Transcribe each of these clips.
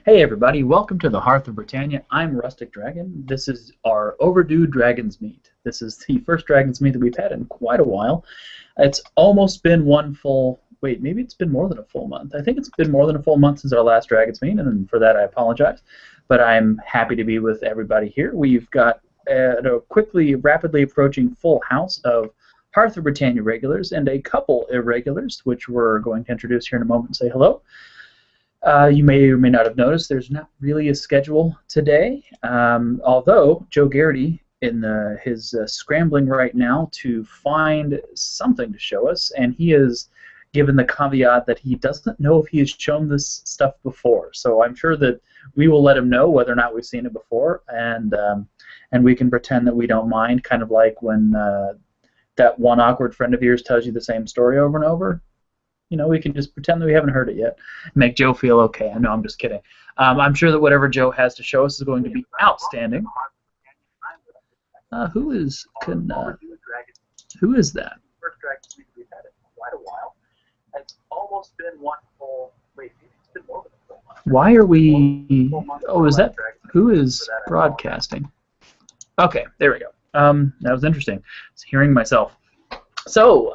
Hey everybody, welcome to the Hearth of Britannia. I'm Rustic Dragon. This is our overdue Dragonsmeet. This is the first Dragonsmeet that we've had in quite a while. It's almost been one full, wait, maybe it's been more than a full month. I think it's been more than a full month since our last Dragonsmeet, and for that I apologize. But I'm happy to be with everybody here. We've got a rapidly approaching full house of Hearth of Britannia regulars and a couple irregulars, which we're going to introduce here in a moment and say hello. You may or may not have noticed there's not really a schedule today, although Joe Garrity is scrambling right now to find something to show us, and he has given the caveat that he doesn't know if he has shown this stuff before. So I'm sure that we will let him know whether or not we've seen it before, and we can pretend that we don't mind, kind of like when that one awkward friend of yours tells you the same story over and over. You know, we can just pretend that we haven't heard it yet, make Joe feel okay. I know, I'm just kidding. I'm sure that whatever Joe has to show us is going to be outstanding. Who is that? First Dragonsmeet we've had in quite a while. It's almost been one full. Wait, it's been more than a full month. Why are we? Oh, is that who is broadcasting? Okay, there we go. That was interesting. I was hearing myself. So,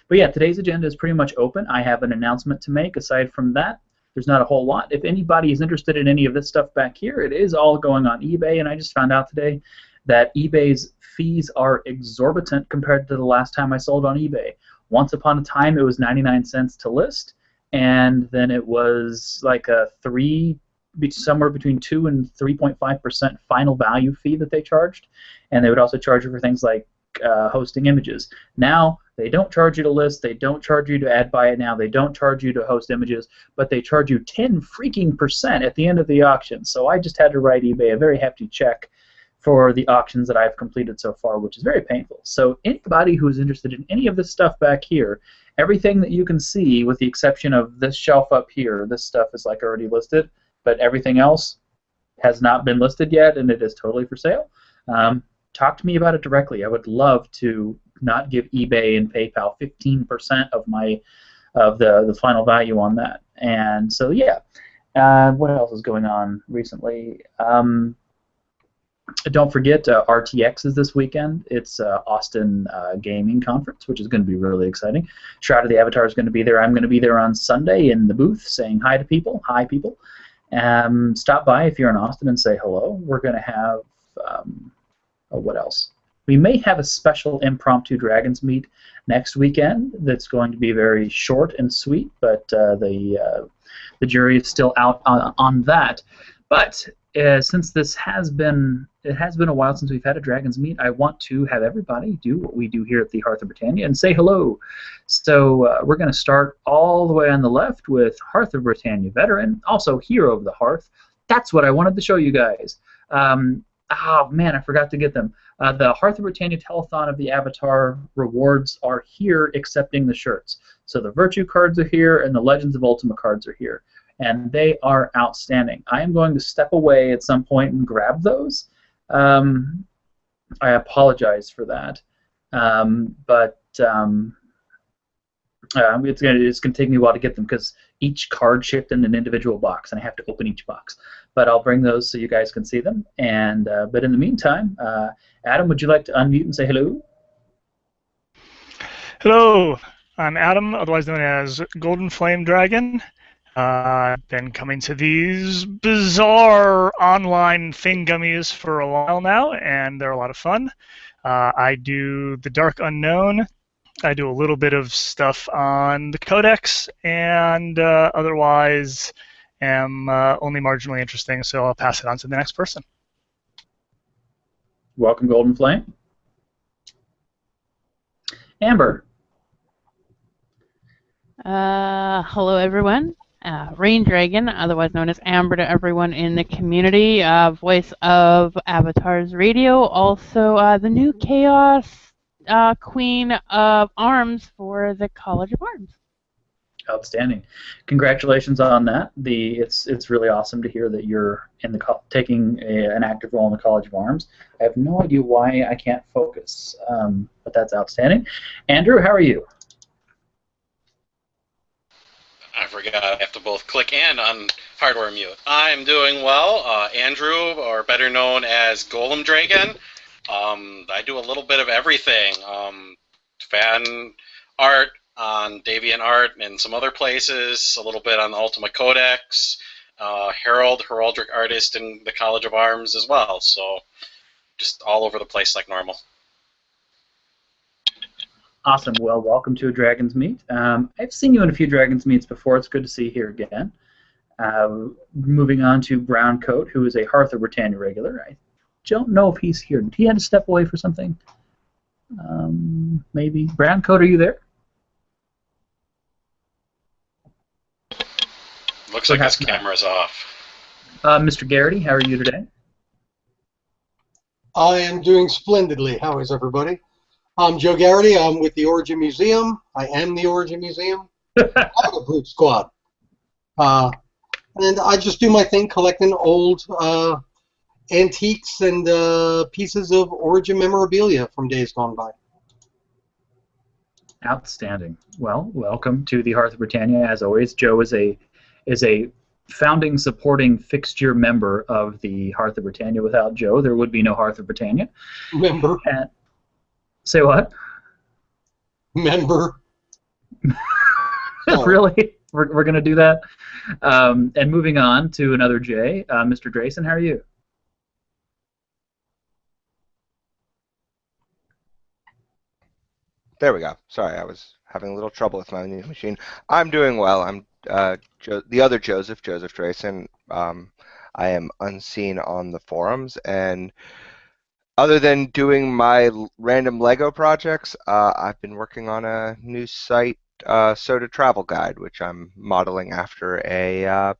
but yeah, today's agenda is pretty much open. I have an announcement to make. Aside from that, there's not a whole lot. If anybody is interested in any of this stuff back here, it is all going on eBay, and I just found out today that eBay's fees are exorbitant compared to the last time I sold on eBay. Once upon a time, it was 99 cents to list, and then it was like somewhere between 2 and 3.5% final value fee that they charged, and they would also charge you for things like hosting images. Now they don't charge you to list, they don't charge you to ad buy it now, they don't charge you to host images, but they charge you 10% at the end of the auction. So I just had to write eBay a very hefty check for the auctions that I've completed so far, which is very painful. So anybody who is interested in any of this stuff back here, everything that you can see with the exception of this shelf up here, this stuff is like already listed, but everything else has not been listed yet, and it is totally for sale. Talk to me about it directly. I would love to not give eBay and PayPal 15% of the final value on that. And so yeah, what else is going on recently? Don't forget RTX is this weekend. It's Austin Gaming Conference, which is going to be really exciting. Shroud of the Avatar is going to be there. I'm going to be there on Sunday in the booth saying hi to people. Hi, people. Stop by if you're in Austin and say hello. We're going to have what else? We may have a special impromptu Dragonsmeet next weekend that's going to be very short and sweet, but the jury is still out on that. But since it has been a while since we've had a Dragonsmeet, I want to have everybody do what we do here at the Hearth of Britannia and say hello. So we're going to start all the way on the left with Hearth of Britannia veteran, also hero of the Hearth. That's what I wanted to show you guys. Oh man, I forgot to get them. The Hearth of Britannia Telethon of the Avatar rewards are here, excepting the shirts. So the Virtue cards are here, and the Legends of Ultima cards are here, and they are outstanding. I am going to step away at some point and grab those. I apologize for that, but it's going to take me a while to get them because each card shipped in an individual box, and I have to open each box. But I'll bring those so you guys can see them. And but in the meantime, Adam, would you like to unmute and say hello? Hello, I'm Adam, otherwise known as Golden Flame Dragon. I've been coming to these bizarre online thingummies for a while now, and they're a lot of fun. I do the Dark Unknown. I do a little bit of stuff on the Codex, and otherwise am only marginally interesting, so I'll pass it on to the next person. Welcome, Golden Flame. Amber. Hello, everyone. Rain Dragon, otherwise known as Amber to everyone in the community, voice of Avatar's Radio, also the new Chaos Queen of Arms for the College of Arms. Outstanding. Congratulations on that. It's really awesome to hear that you're taking an active role in the College of Arms. I have no idea why I can't focus, but that's outstanding. Andrew, how are you? I forgot I have to both click and on hardware mute. I'm doing well. Andrew, or better known as Golem Dragon. I do a little bit of everything. Fan art on DeviantArt and some other places, a little bit on the Ultima Codex, heraldic artist in the College of Arms as well. So just all over the place like normal. Awesome. Well, welcome to Dragonsmeet. I've seen you in a few Dragonsmeets before. It's good to see you here again. Moving on to Browncoat, who is a Hearth of Britannia regular. I don't know if he's here. Did he had to step away for something? Maybe. Browncoat, are you there? Looks like his camera's off. Mr. Garrity, how are you today? I am doing splendidly. How is everybody? I'm Joe Garrity. I'm with the Origin Museum. I am the Origin Museum. I'm a Brute Squad. And I just do my thing collecting old antiques and pieces of Origin memorabilia from days gone by. Outstanding. Well, welcome to the Hearth of Britannia. As always, Joe is a founding, supporting, fixture member of the Hearth of Britannia. Without Joe, there would be no Hearth of Britannia. Member. Say what? Member. Really? We're going to do that? And moving on to another J, Mr. Drayson, how are you? There we go. Sorry, I was having a little trouble with my new machine. I'm doing well. I'm the other Joseph Drayson. I am unseen on the forums, and other than doing my random Lego projects, I've been working on a new site, SotA Travel Guide, which I'm modeling after a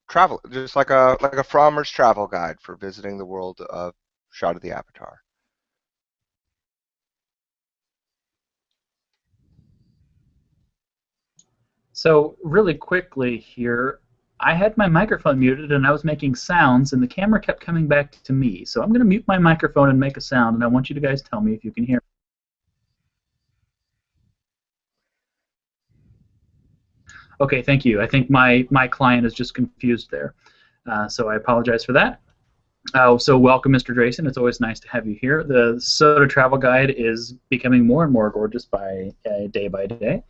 travel, just like a Frommer's travel guide for visiting the world of Shot of the Avatar. So really quickly here, I had my microphone muted and I was making sounds and the camera kept coming back to me. So I'm going to mute my microphone and make a sound, and I want you to guys tell me if you can hear. Okay, thank you. I think my client is just confused there. So I apologize for that. So welcome, Mr. Drayson. It's always nice to have you here. The SotA Travel Guide is becoming more and more gorgeous day by day.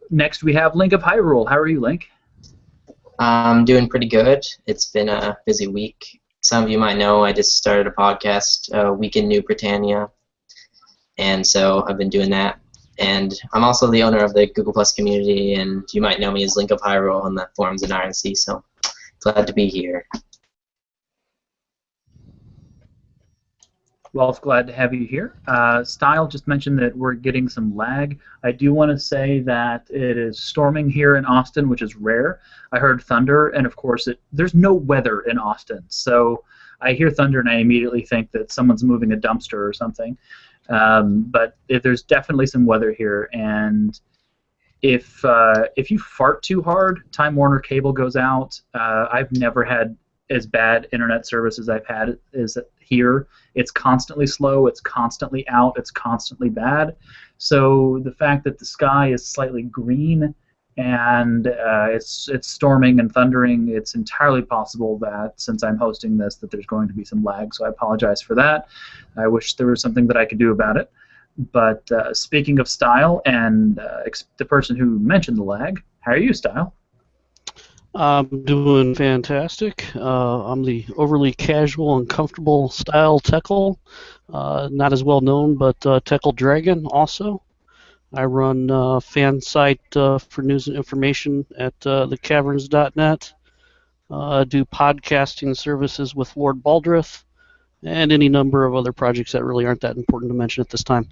Next we have Link of Hyrule. How are you, Link? I'm doing pretty good. It's been a busy week. Some of you might know I just started a podcast, Week in New Britannia, and so I've been doing that. And I'm also the owner of the Google Plus community, and you might know me as Link of Hyrule on the forums in RNC, so glad to be here. Well, it's glad to have you here. Style just mentioned that we're getting some lag. I do want to say that it is storming here in Austin, which is rare. I heard thunder, and of course, there's no weather in Austin. So I hear thunder, and I immediately think that someone's moving a dumpster or something. But there's definitely some weather here, and if you fart too hard, Time Warner cable goes out. I've never had as bad internet service as I've had is here. It's constantly slow, it's constantly out, it's constantly bad. So the fact that the sky is slightly green and it's storming and thundering, it's entirely possible that since I'm hosting this that there's going to be some lag, so I apologize for that. I wish there was something that I could do about it. But speaking of Style and the person who mentioned the lag, how are you, Style? I'm doing fantastic. I'm the overly casual and comfortable Style Teckle, not as well known, but Teckle Dragon also. I run fan site for news and information at thecaverns.net. Do podcasting services with Lord Baldrith, and any number of other projects that really aren't that important to mention at this time.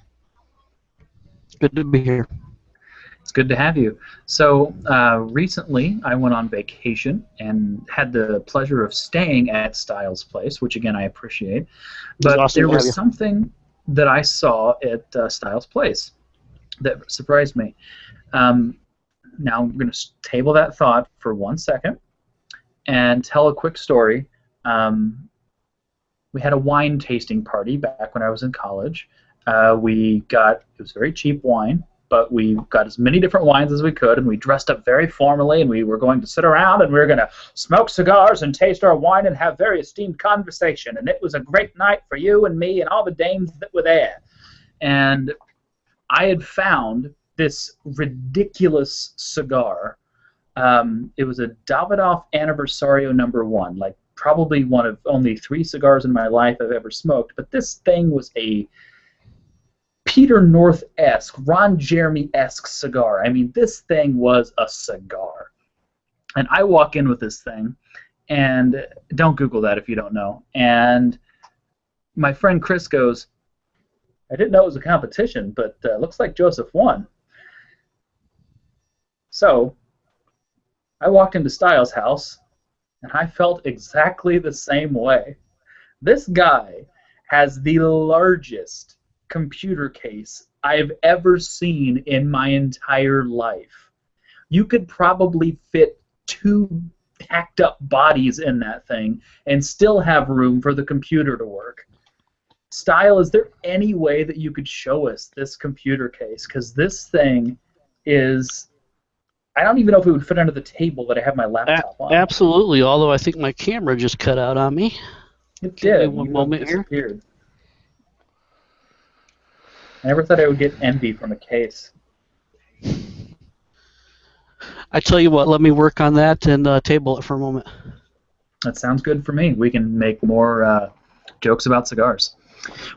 Good to be here. It's good to have you. So recently I went on vacation and had the pleasure of staying at Styles' place, which again I appreciate. But awesome there was something that I saw at Styles' place that surprised me. Now I'm going to table that thought for 1 second and tell a quick story. We had a wine tasting party back when I was in college. It was very cheap wine. but we got as many different wines as we could, and we dressed up very formally, and we were going to sit around, and we were going to smoke cigars and taste our wine and have very esteemed conversation, and it was a great night for you and me and all the dames that were there. And I had found this ridiculous cigar. It was a Davidoff Anniversario #1, like probably one of only 3 cigars in my life I've ever smoked, but this thing was a Peter North-esque, Ron Jeremy-esque cigar. I mean, this thing was a cigar. And I walk in with this thing, and don't Google that if you don't know, and my friend Chris goes, I didn't know it was a competition, but looks like Joseph won. So I walked into Styles' house, and I felt exactly the same way. This guy has the largest computer case I've ever seen in my entire life. You could probably fit 2 packed up bodies in that thing and still have room for the computer to work. Style, is there any way that you could show us this computer case? Because this thing is... I don't even know if it would fit under the table that I have my laptop on. Absolutely, although I think my camera just cut out on me. It Give me did. one moment here. Disappeared. I never thought I would get envy from a case. I tell you what, let me work on that and table it for a moment. That sounds good for me. We can make more jokes about cigars,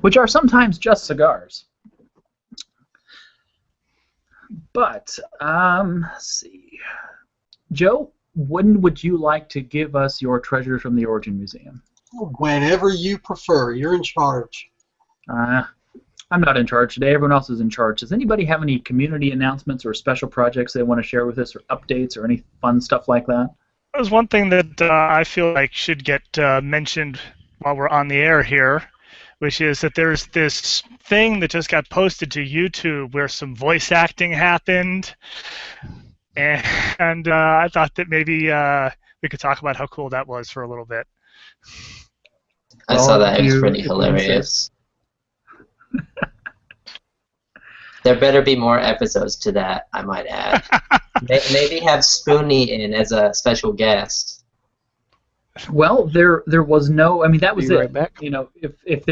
which are sometimes just cigars. But, let's see. Joe, when would you like to give us your treasures from the Origin Museum? Whenever you prefer. You're in charge. I'm not in charge today. Everyone else is in charge. Does anybody have any community announcements or special projects they want to share with us, or updates, or any fun stuff like that? There's one thing that I feel like should get mentioned while we're on the air here, which is that there's this thing that just got posted to YouTube where some voice acting happened, and I thought that maybe we could talk about how cool that was for a little bit. I saw that. It was pretty hilarious. There better be more episodes to that, I might add. Maybe have Spoonie in as a special guest. Well, there was no. I mean, that was it. Right back. You know, if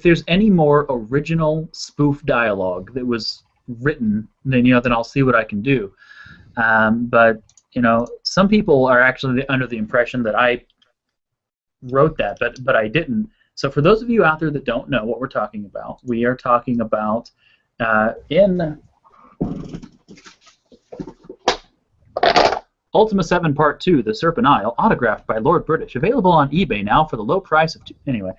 there's any more original spoof dialogue that was written, then then I'll see what I can do. But some people are actually under the impression that I wrote that, but I didn't. So for those of you out there that don't know what we're talking about, we are talking about in Ultima 7 Part 2, The Serpent Isle, autographed by Lord British, available on eBay now for the low price of anyway.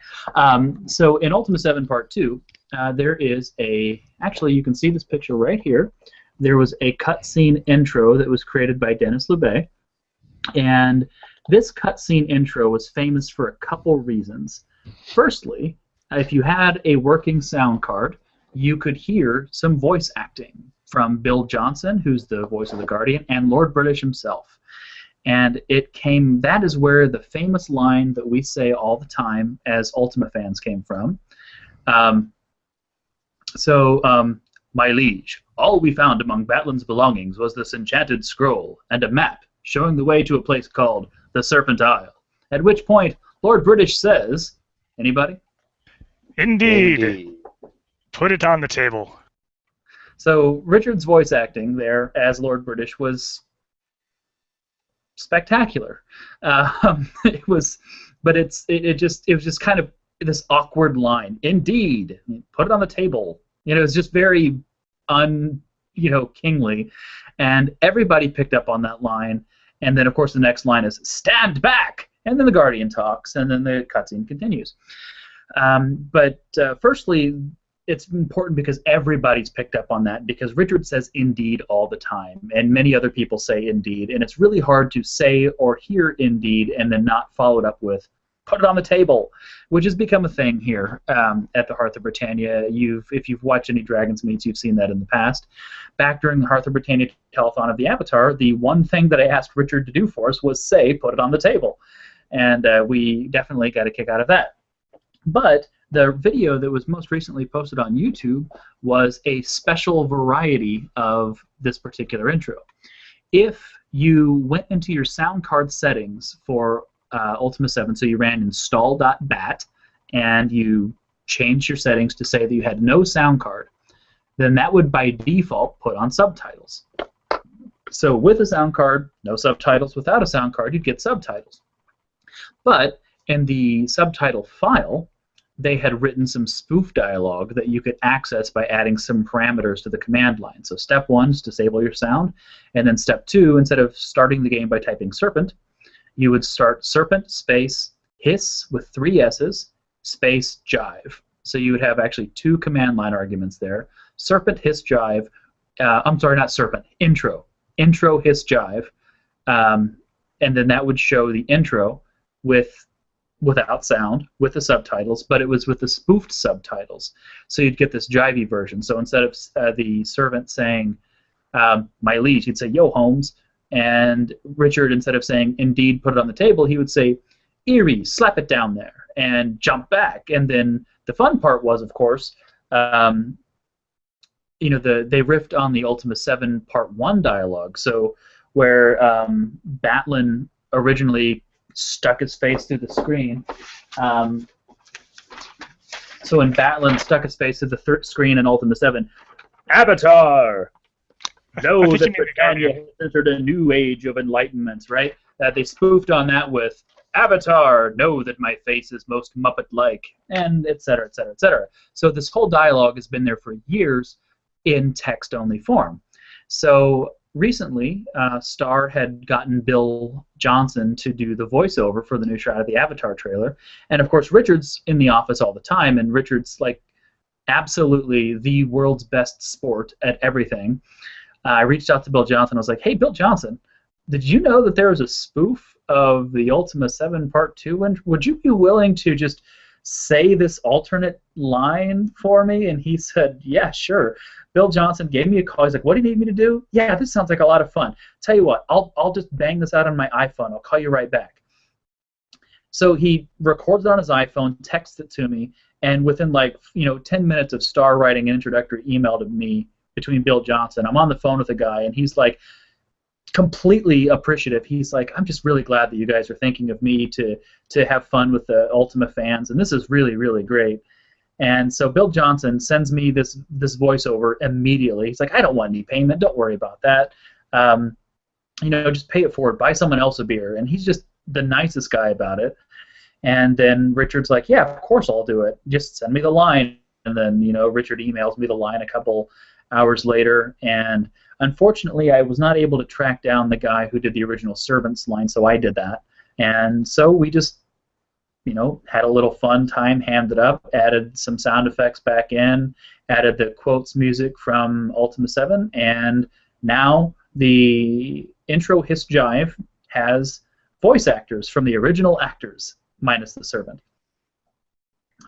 So in Ultima 7 Part 2, there is actually you can see this picture right here. There was a cutscene intro that was created by Dennis LeBay, and this cutscene intro was famous for a couple reasons. Firstly, if you had a working sound card, you could hear some voice acting from Bill Johnson, who's the voice of the Guardian, and Lord British himself. And that is where the famous line that we say all the time as Ultima fans came from. My liege, all we found among Batlin's belongings was this enchanted scroll and a map showing the way to a place called the Serpent Isle. At which point, Lord British says, anybody? Indeed. Put it on the table. So Richard's voice acting there as Lord British was spectacular. It was just kind of this awkward line. Indeed, put it on the table. It's just very kingly, and everybody picked up on that line. And then of course the next line is stand back, and then the Guardian talks, and then the cutscene continues. Firstly, it's important because everybody's picked up on that, because Richard says indeed all the time, and many other people say indeed, and it's really hard to say or hear indeed and then not follow it up with put it on the table, which has become a thing here at the Hearth of Britannia. If you've watched any Dragonsmeets, you've seen that in the past. Back during the Hearth of Britannia telethon of the Avatar, the one thing that I asked Richard to do for us was say, put it on the table. And we definitely got a kick out of that. But the video that was most recently posted on YouTube was a special variety of this particular intro. If you went into your sound card settings for Ultima 7, so you ran install.bat, and you changed your settings to say that you had no sound card, then that would by default put on subtitles. So with a sound card, no subtitles. Without a sound card, you'd get subtitles. But in the subtitle file, they had written some spoof dialogue that you could access by adding some parameters to the command line. So step 1 is disable your sound, and then step 2, instead of starting the game by typing serpent, you would start serpent space hiss with 3 S's space jive. So you would have actually 2 command line arguments there. Serpent hiss jive, I'm sorry, not serpent, intro hiss jive, and then that would show the intro without sound, with the subtitles, but it was with the spoofed subtitles. So you'd get this jivey version. So instead of the servant saying, my liege, he'd say, yo, Holmes. And Richard, instead of saying, indeed, put it on the table, he would say, Eerie, slap it down there, and jump back. And then the fun part was, of course, they riffed on the Ultima 7 Part 1 dialogue. So where Batlin originally stuck his face through the screen. So when Batlin stuck his face through the screen in Ultima 7, Avatar! Know that Britannia has entered a new age of enlightenment, right? They spoofed on that with Avatar, know that my face is most Muppet-like, and et cetera, et cetera, et cetera. So this whole dialogue has been there for years in text-only form. So recently, Star had gotten Bill Johnson to do the voiceover for the new shot of the Avatar trailer, and of course Richard's in the office all the time, and Richard's like absolutely the world's best sport at everything. I reached out to Bill Johnson. I was like, hey, Bill Johnson, did you know that there was a spoof of the Ultima 7 Part 2? And would you be willing to just say this alternate line for me? And he said, yeah, sure. Bill Johnson gave me a call. He's like, what do you need me to do? Yeah, this sounds like a lot of fun. Tell you what, I'll just bang this out on my iPhone. I'll call you right back. So he records it on his iPhone, texts it to me, and within 10 minutes of Star writing an introductory email to me between Bill Johnson, I'm on the phone with a guy, and he's like completely appreciative. He's like, I'm just really glad that you guys are thinking of me to have fun with the Ultima fans, and this is really, really great. And so Bill Johnson sends me this voiceover immediately. He's like, I don't want any payment. Don't worry about that. Just pay it forward. Buy someone else a beer. And he's just the nicest guy about it. And then Richard's like, yeah, of course I'll do it. Just send me the line. And then, Richard emails me the line a couple hours later. And unfortunately, I was not able to track down the guy who did the original Servants line, so I did that. And so we just had a little fun time, hammed it up, added some sound effects back in, added the quotes music from Ultima 7, and now the intro hiss jive has voice actors from the original actors, minus the servant.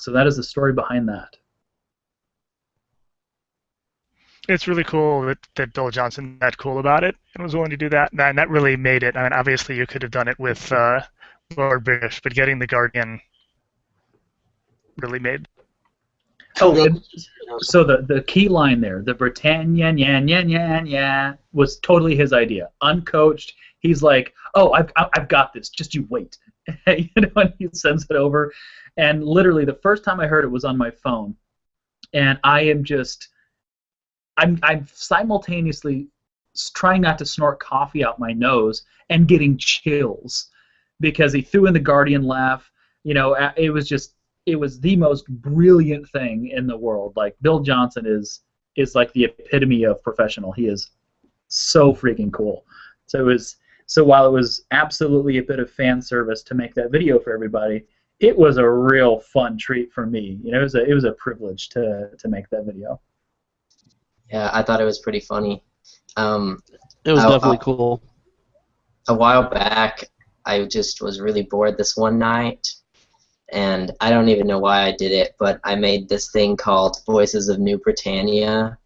So that is the story behind that. It's really cool that Bill Johnson that cool about it and was willing to do that. And that really made it. I mean, obviously you could have done it with Lord British, but getting the Guardian really made. Oh, so the key line there, the Britannia, yeah, was totally his idea. Uncoached, he's like, oh, I've got this. Just you wait. And he sends it over, and literally the first time I heard it was on my phone, and I'm simultaneously trying not to snort coffee out my nose and getting chills because he threw in the Guardian laugh. It was the most brilliant thing in the world. Like, Bill Johnson is like the epitome of professional. He is so freaking cool. So while it was absolutely a bit of fan service to make that video for everybody, it was a real fun treat for me. It was a privilege to make that video. Yeah, I thought it was pretty funny. It was definitely cool. A while back, I just was really bored this one night, and I don't even know why I did it, but I made this thing called Voices of New Britannia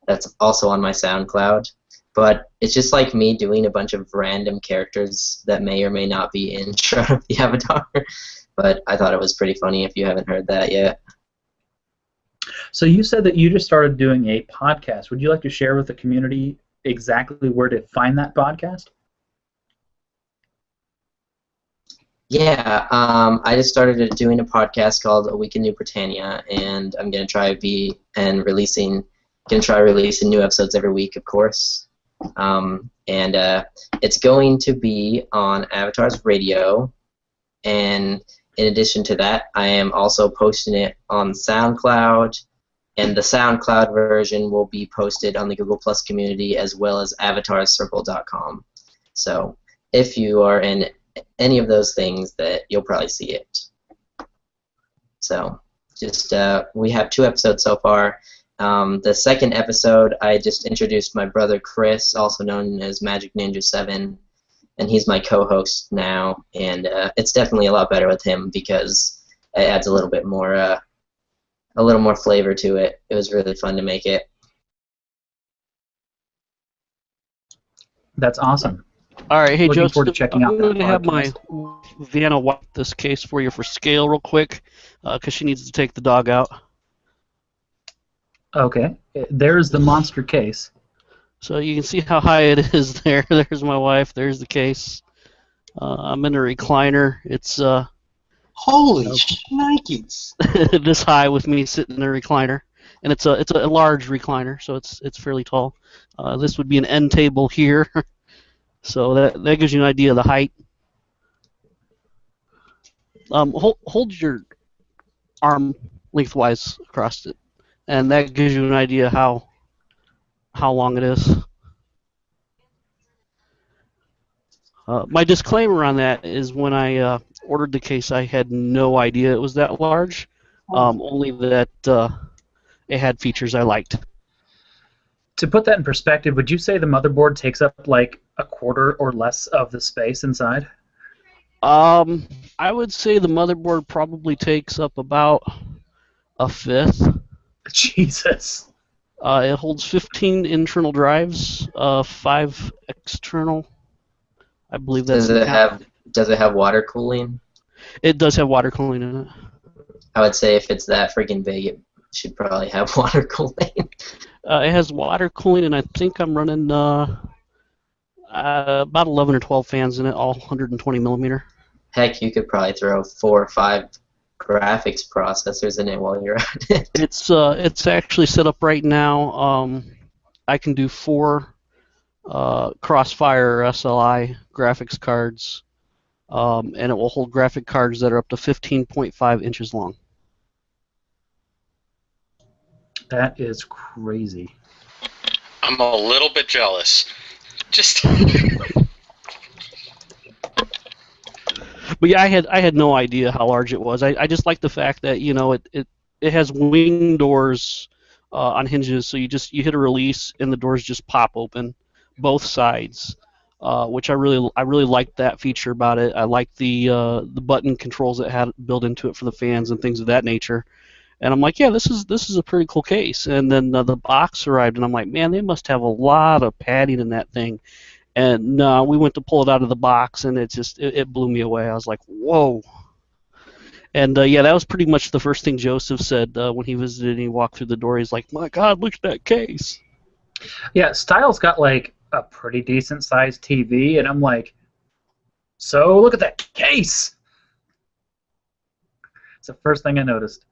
that's also on my SoundCloud. But it's just like me doing a bunch of random characters that may or may not be in Shroud of the Avatar. But I thought it was pretty funny if you haven't heard that yet. So you said that you just started doing a podcast. Would you like to share with the community exactly where to find that podcast? Yeah, I just started doing a podcast called A Week in New Britannia, and I'm gonna try releasing new episodes every week, of course. It's going to be on Avatar's Radio, and in addition to that, I am also posting it on SoundCloud, and the SoundCloud version will be posted on the Google Plus community as well as avatarscircle.com. So if you are in any of those things, that you'll probably see it. So just we have 2 episodes so far. The second episode, I just introduced my brother Chris, also known as Magic Ninja 7, and he's my co-host now. And it's definitely a lot better with him because it adds a little more flavor to it. It was really fun to make it. That's awesome. All right, hey, Looking Joseph, forward to checking out I'm that going to have my podcast. Vienna wipe this case for you for scale real quick, because she needs to take the dog out. Okay, there's the monster case. So you can see how high it is there. There's my wife. There's the case. I'm in a recliner. It's Holy shnikes! this high with me sitting in a recliner, and it's a large recliner, so it's fairly tall. This would be an end table here, so that gives you an idea of the height. Hold your arm lengthwise across it, and that gives you an idea how long it is. My disclaimer on that is when I ordered the case, I had no idea it was that large, only that it had features I liked. To put that in perspective, would you say the motherboard takes up like a quarter or less of the space inside? I would say the motherboard probably takes up about a fifth. Jesus. It holds 15 internal drives, 5 external. I believe that's. Does it have water cooling? It does have water cooling in it. I would say if it's that freaking big, it should probably have water cooling. It has water cooling, and I think I'm running about 11 or 12 fans in it, all 120 millimeter. Heck, you could probably throw 4 or 5 graphics processors in it while you're at it. It's actually set up right now. I can do 4 Crossfire SLI graphics cards, and it will hold graphic cards that are up to 15.5 inches long. That is crazy. I'm a little bit jealous. Just. But yeah, I had no idea how large it was. I just like the fact that it has wing doors on hinges, so you hit a release and the doors just pop open, both sides, which I really liked that feature about it. I like the button controls it had built into it for the fans and things of that nature. And I'm like, yeah, this is a pretty cool case. And then the box arrived, and I'm like, man, they must have a lot of padding in that thing. And we went to pull it out of the box, and it blew me away. I was like, whoa. And yeah, that was pretty much the first thing Joseph said when he visited and he walked through the door. He's like, my God, look at that case. Yeah, Style's got like a pretty decent sized TV, and I'm like, so look at that case. It's the first thing I noticed.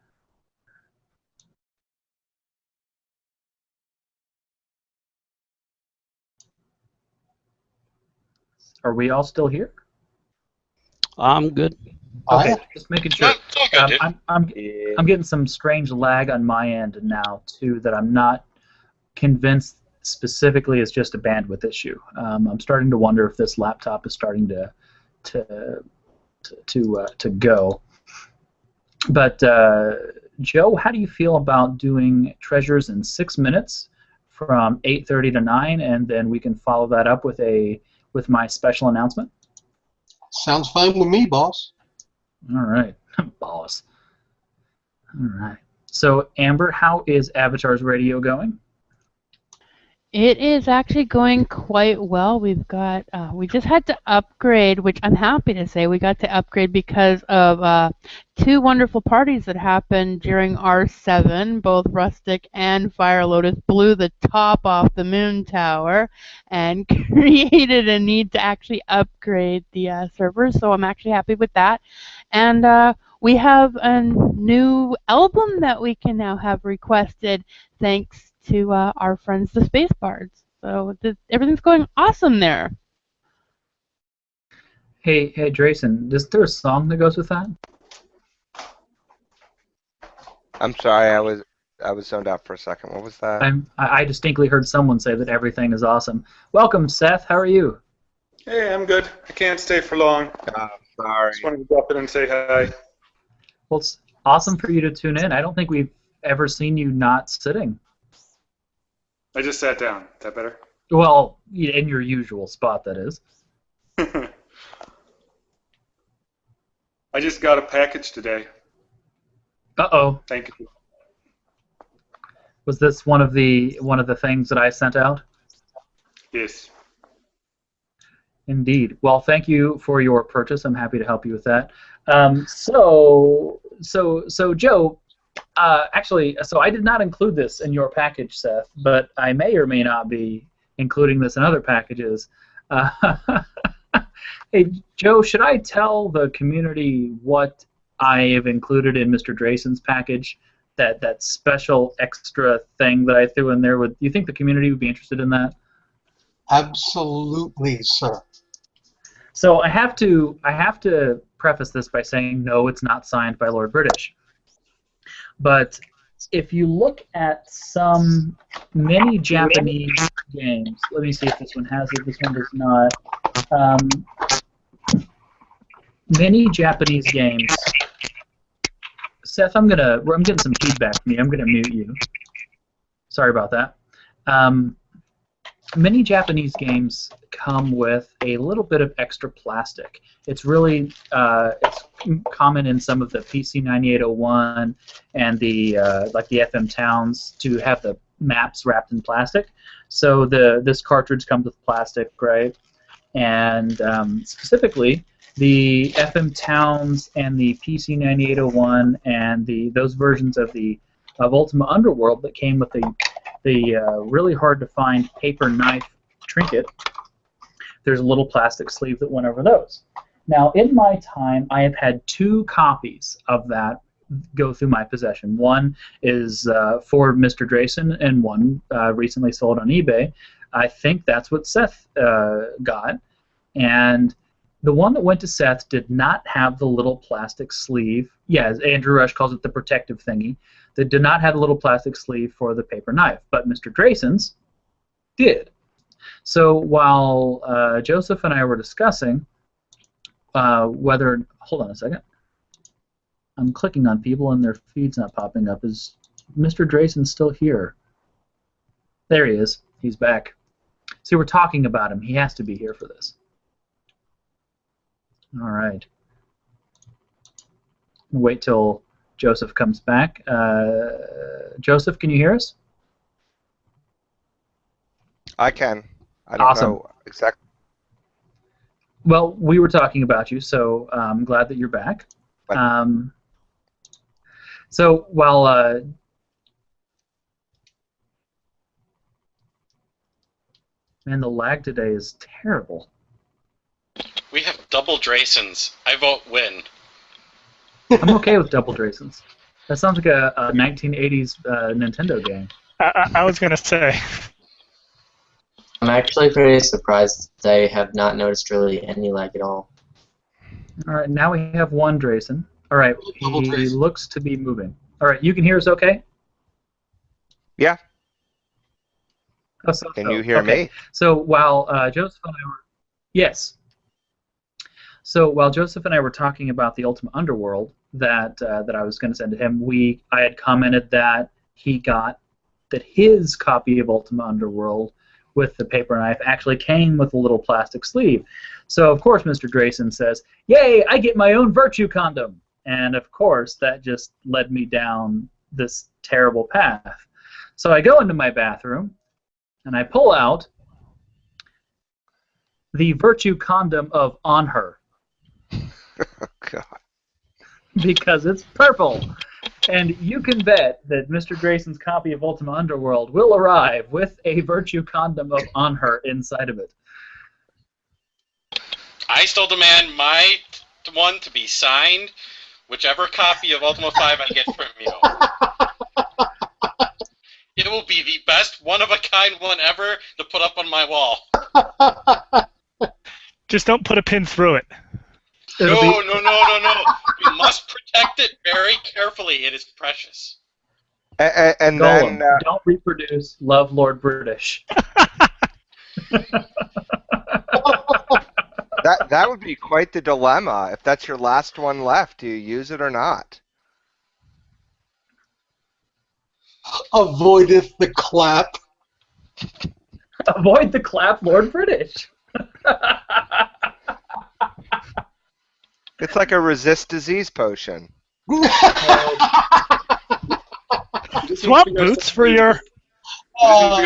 Are we all still here? I'm good. Okay, just making sure. It's all good, dude. I'm getting some strange lag on my end now too that I'm not convinced specifically is just a bandwidth issue. I'm starting to wonder if this laptop is starting to go. But Joe, how do you feel about doing treasures in 6 minutes from 8:30 to 9, and then we can follow that up with my special announcement? Sounds fine with me, boss. All right, boss. All right. So, Amber, how is Avatar's Radio going? It is actually going quite well. We've got, we just had to upgrade, which I'm happy to say we got to upgrade because of two wonderful parties that happened during R7. Both Rustic and Fire Lotus blew the top off the moon tower and created a need to actually upgrade the servers. So I'm actually happy with that. And we have a new album that we can now have requested thanks to our friends the Space Bards. So everything's going awesome there. Hey, Drayson, is there a song that goes with that? I'm sorry, I was zoned out for a second. What was that? I distinctly heard someone say that everything is awesome. Welcome, Seth. How are you? Hey, I'm good. I can't stay for long. Sorry. Just wanted to drop in and say hi. Well, it's awesome for you to tune in. I don't think we've ever seen you not sitting. I just sat down. Is that better? Well, in your usual spot, that is. I just got a package today. Uh-oh. Thank you. Was this one of the things that I sent out? Yes. Indeed. Well, thank you for your purchase. I'm happy to help you with that. So Joe, actually, so I did not include this in your package, Seth, but I may or may not be including this in other packages. Hey, Joe, should I tell the community what I have included in Mr. Drayson's package? That special extra thing that I threw in there. Do you think the community would be interested in that? Absolutely, sir. So I have to preface this by saying no, it's not signed by Lord British. But if you look at some many Japanese games, let me see if this one has it. This one does not. Many Japanese games. Seth, I'm getting some feedback from you. I'm gonna mute you. Sorry about that. Many Japanese games come with a little bit of extra plastic. It's really it's common in some of the PC 9801 and the like the FM Towns to have the maps wrapped in plastic. So this cartridge comes with plastic, right? And specifically, the FM Towns and the PC 9801 and those versions of Ultima Underworld that came with the really hard to find paper knife trinket. There's a little plastic sleeve that went over those. Now, in my time, I have had 2 copies of that go through my possession. One is for Mr. Drayson, and one recently sold on eBay. I think that's what Seth got, and the one that went to Seth did not have the little plastic sleeve. Yeah, as Andrew Rush calls it, the protective thingy. That did not have a little plastic sleeve for the paper knife, but Mr. Drayson's did. So while Joseph and I were discussing whether... Hold on a second. I'm clicking on people and their feed's not popping up. Is Mr. Drayson still here? There he is. He's back. See, we're talking about him. He has to be here for this. All right. Wait till Joseph comes back. Joseph, can you hear us? I can. I don't know exactly. Well, we were talking about you, so I'm glad that you're back. So while man, the lag today is terrible. We have double Draysons. I vote win. I'm okay with double Draysons. That sounds like a 1980s Nintendo game. I was going to say. I'm actually pretty surprised that I have not noticed really any lag at all. All right, now we have one Drayson. All right, he looks to be moving. All right, you can hear us okay? Yeah. Oh, can you hear me? So while Joseph and I were... Yes. So while Joseph and I were talking about the Ultima Underworld that I was going to send to him, I had commented that his copy of Ultima Underworld with the paper knife actually came with a little plastic sleeve. So of course Mr. Drayson says, "Yay, I get my own virtue condom." And of course that just led me down this terrible path. So I go into my bathroom, and I pull out the Virtue condom of On Her. Oh, God. Because it's purple. And you can bet that Mr. Grayson's copy of Ultima Underworld will arrive with a Virtue condom of On Her inside of it. I still demand my one to be signed, whichever copy of Ultima 5 I get from you. It will be the best one-of-a-kind one ever to put up on my wall. Just don't put a pin through it. No. You must protect it very carefully. It is precious. And Golem, then don't reproduce. Love Lord British. that would be quite the dilemma. If that's your last one left, do you use it or not? Avoideth the clap. Avoid the clap, Lord British. It's like a resist disease potion. Swap boots for your... We're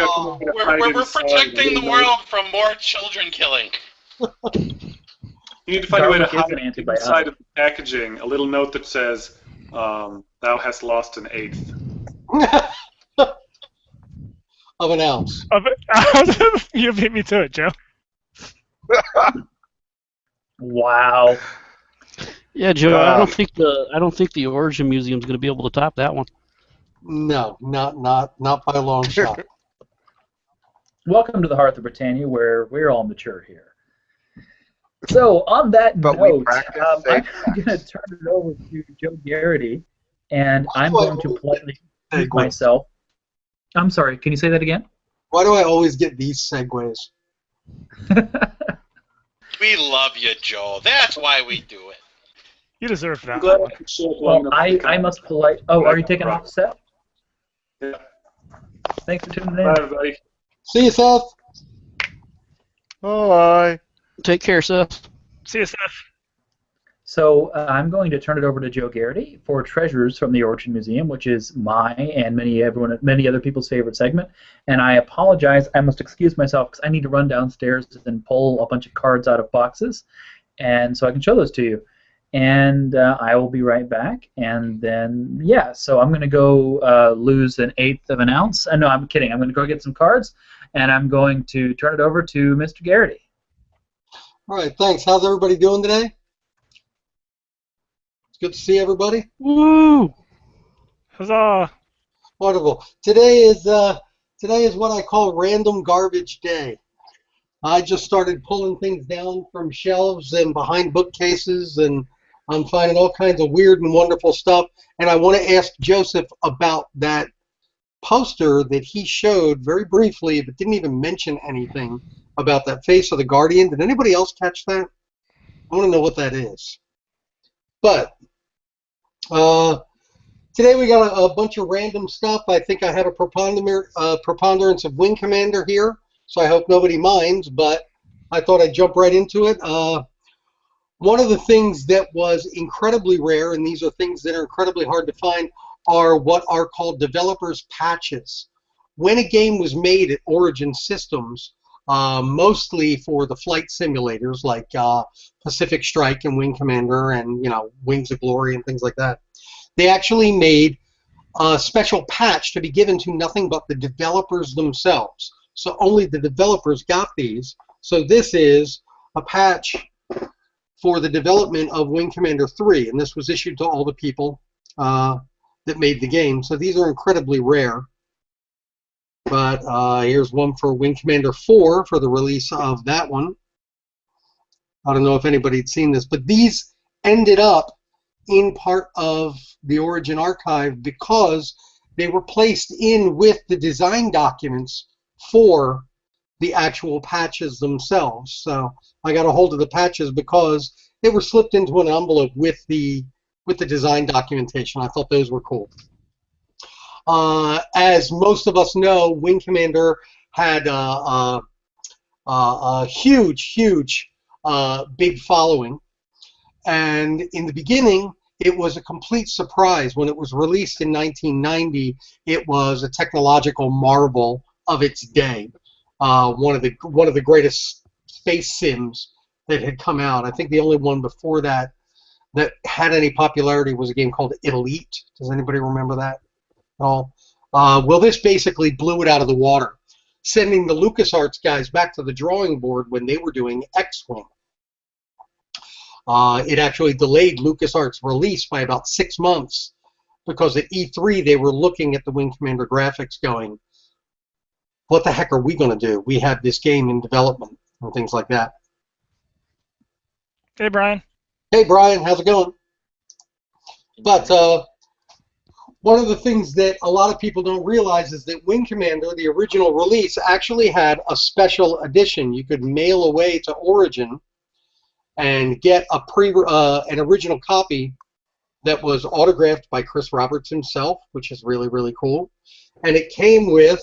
protecting the world from more children killing. You need to find a way to Garlic is hide an it antibiotic. inside of the packaging. A little note that says, "Thou hast lost an eighth." Of an ounce. You beat me to it, Joe. Wow. Yeah, Joe. I don't think the Origin Museum's going to be able to top that one. No, not by a long shot. Welcome to the Hearth of Britannia, where we're all mature here. So, on that But we note, practice I'm safe going to turn it over to Joe Garrity, and I'm going to politely introduce myself. I'm sorry, can you say that again? Why do I always get these segues? We love you, Joe. That's why we do it. You deserve that. Glad I could show up long Well, enough to I must polite... Oh, are you taking off, Seth? Yeah. Thanks for tuning Bye, in. everybody. See you, Seth. Bye. Take care, Seth. See you, Seth. So I'm going to turn it over to Joe Garrity for Treasures from the Origin Museum, which is my and many other people's favorite segment. And I apologize. I must excuse myself because I need to run downstairs and pull a bunch of cards out of boxes, and so I can show those to you. And I will be right back. And then, yeah, so I'm going to go lose an eighth of an ounce. No, I'm kidding. I'm going to go get some cards, and I'm going to turn it over to Mr. Garrity. All right, thanks. How's everybody doing today? It's good to see everybody. Woo! Huzzah! Wonderful. Today is what I call Random Garbage Day. I just started pulling things down from shelves and behind bookcases, and I'm finding all kinds of weird and wonderful stuff. And I want to ask Joseph about that poster that he showed very briefly, but didn't even mention anything about that Face of the Guardian. Did anybody else catch that? I want to know what that is. But today we got a bunch of random stuff. I think I have a preponderance of Wing Commander here, so I hope nobody minds, but I thought I'd jump right into it. One of the things that was incredibly rare, and these are things that are incredibly hard to find, are what are called developers' patches. When a game was made at Origin Systems, mostly for the flight simulators like Pacific Strike and Wing Commander and Wings of Glory and things like that, they actually made a special patch to be given to nothing but the developers themselves. So only the developers got these. So this is a patch for the development of Wing Commander 3, and this was issued to all the people that made the game. So these are incredibly rare. But here's one for Wing Commander 4 for the release of that one. I don't know if anybody had seen this, but these ended up in part of the Origin archive because they were placed in with the design documents for the actual patches themselves. So I got a hold of the patches because they were slipped into an envelope with the design documentation. I thought those were cool. As most of us know, Wing Commander had a huge big following, and in the beginning it was a complete surprise. When it was released in 1990, it was a technological marvel of its day. one of the greatest space sims that had come out. I think the only one before that had any popularity was a game called Elite. Does anybody remember that at all? Well, this basically blew it out of the water, sending the LucasArts guys back to the drawing board when they were doing X-Wing. It actually delayed LucasArts' release by about 6 months because at E3 they were looking at the Wing Commander graphics going, what the heck are we going to do? We have this game in development and things like that. Hey, Brian. Hey, Brian, how's it going? But one of the things that a lot of people don't realize is that Wing Commander, the original release, actually had a special edition. You could mail away to Origin and get an original copy that was autographed by Chris Roberts himself, which is really, really cool. And it came with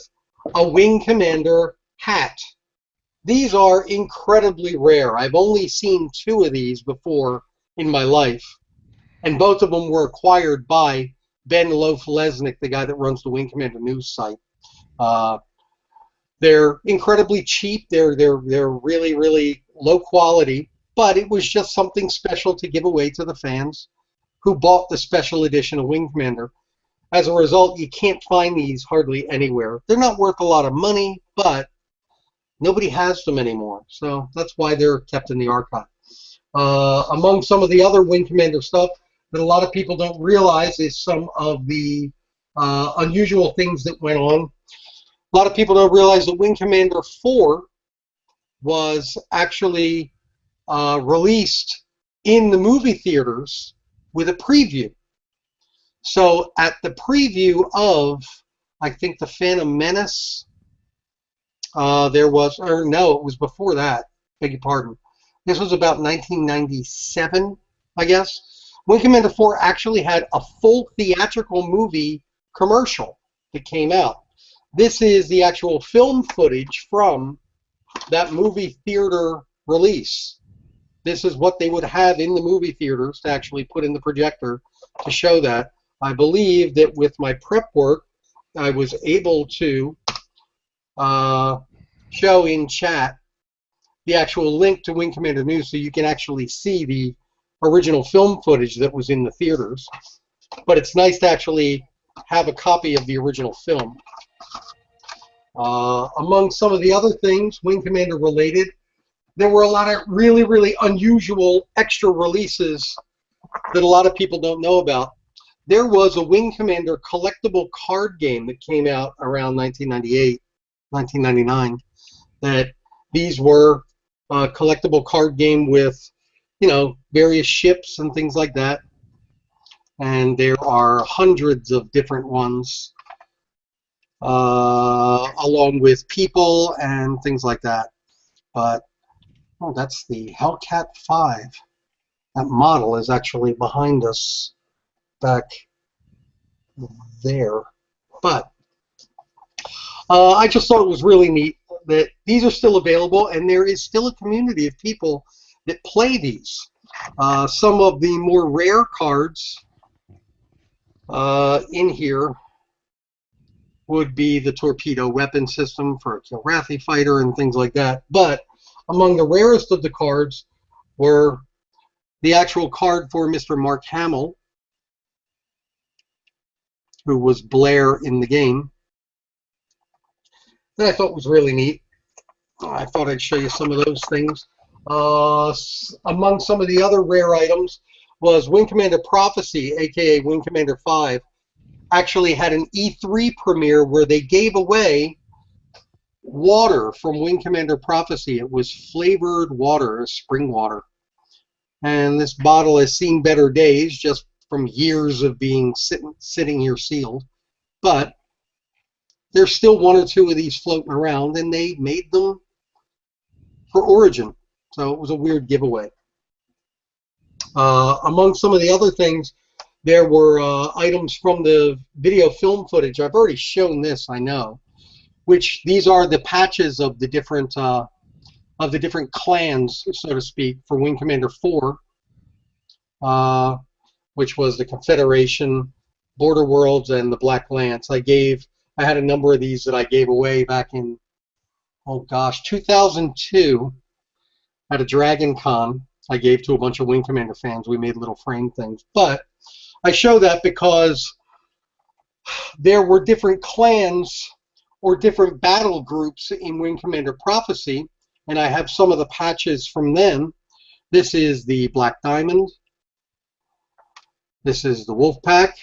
a Wing Commander hat. These are incredibly rare. I've only seen 2 of these before in my life, and both of them were acquired by Ben Loaf-Lesnick, the guy that runs the Wing Commander news site. They're incredibly cheap. They're really, really low quality, but it was just something special to give away to the fans who bought the special edition of Wing Commander. As a result, you can't find these hardly anywhere. They're not worth a lot of money, but nobody has them anymore, so that's why they're kept in the archive. Among some of the other Wing Commander stuff that a lot of people don't realize is some of the unusual things that went on. A lot of people don't realize that Wing Commander 4 was actually released in the movie theaters with a preview. So at the preview of, I think, The Phantom Menace, there was, or no, it was before that, beg your pardon. This was about 1997, I guess. Wing Commander 4 actually had a full theatrical movie commercial that came out. This is the actual film footage from that movie theater release. This is what they would have in the movie theaters to actually put in the projector to show that. I believe that with my prep work, I was able to show in chat the actual link to Wing Commander News so you can actually see the original film footage that was in the theaters. But it's nice to actually have a copy of the original film. Among some of the other things, Wing Commander related, there were a lot of really, really unusual extra releases that a lot of people don't know about. There was a Wing Commander collectible card game that came out around 1998, 1999. That these were a collectible card game with, you know, various ships and things like that. And there are hundreds of different ones, along with people and things like that. But oh, that's the Hellcat 5. That model is actually behind us back there. But I just thought it was really neat that these are still available, and there is still a community of people that play these. Some of the more rare cards in here would be the torpedo weapon system for a Kilrathi fighter and things like that. But among the rarest of the cards were the actual card for Mr. Mark Hamill, who was Blair in the game. That I thought was really neat. I thought I'd show you some of those things. Among some of the other rare items was Wing Commander Prophecy, aka Wing Commander 5, actually had an E3 premiere where they gave away water from Wing Commander Prophecy. It was flavored water, spring water. And this bottle has seen better days just from years of being sitting here sealed. But there's still one or two of these floating around, and they made them for Origin. So it was a weird giveaway. Among some of the other things, there were items from the video film footage. I've already shown this, I know, which these are the patches of the different clans, so to speak, for Wing Commander 4, which was the Confederation, Border Worlds, and the Black Lance. I had a number of these that I gave away back in oh gosh, 2002 at a Dragon Con. I gave to a bunch of Wing Commander fans. We made little frame things. But I show that because there were different clans or different battle groups in Wing Commander Prophecy, and I have some of the patches from them. This is the Black Diamond. This is the Wolf Pack.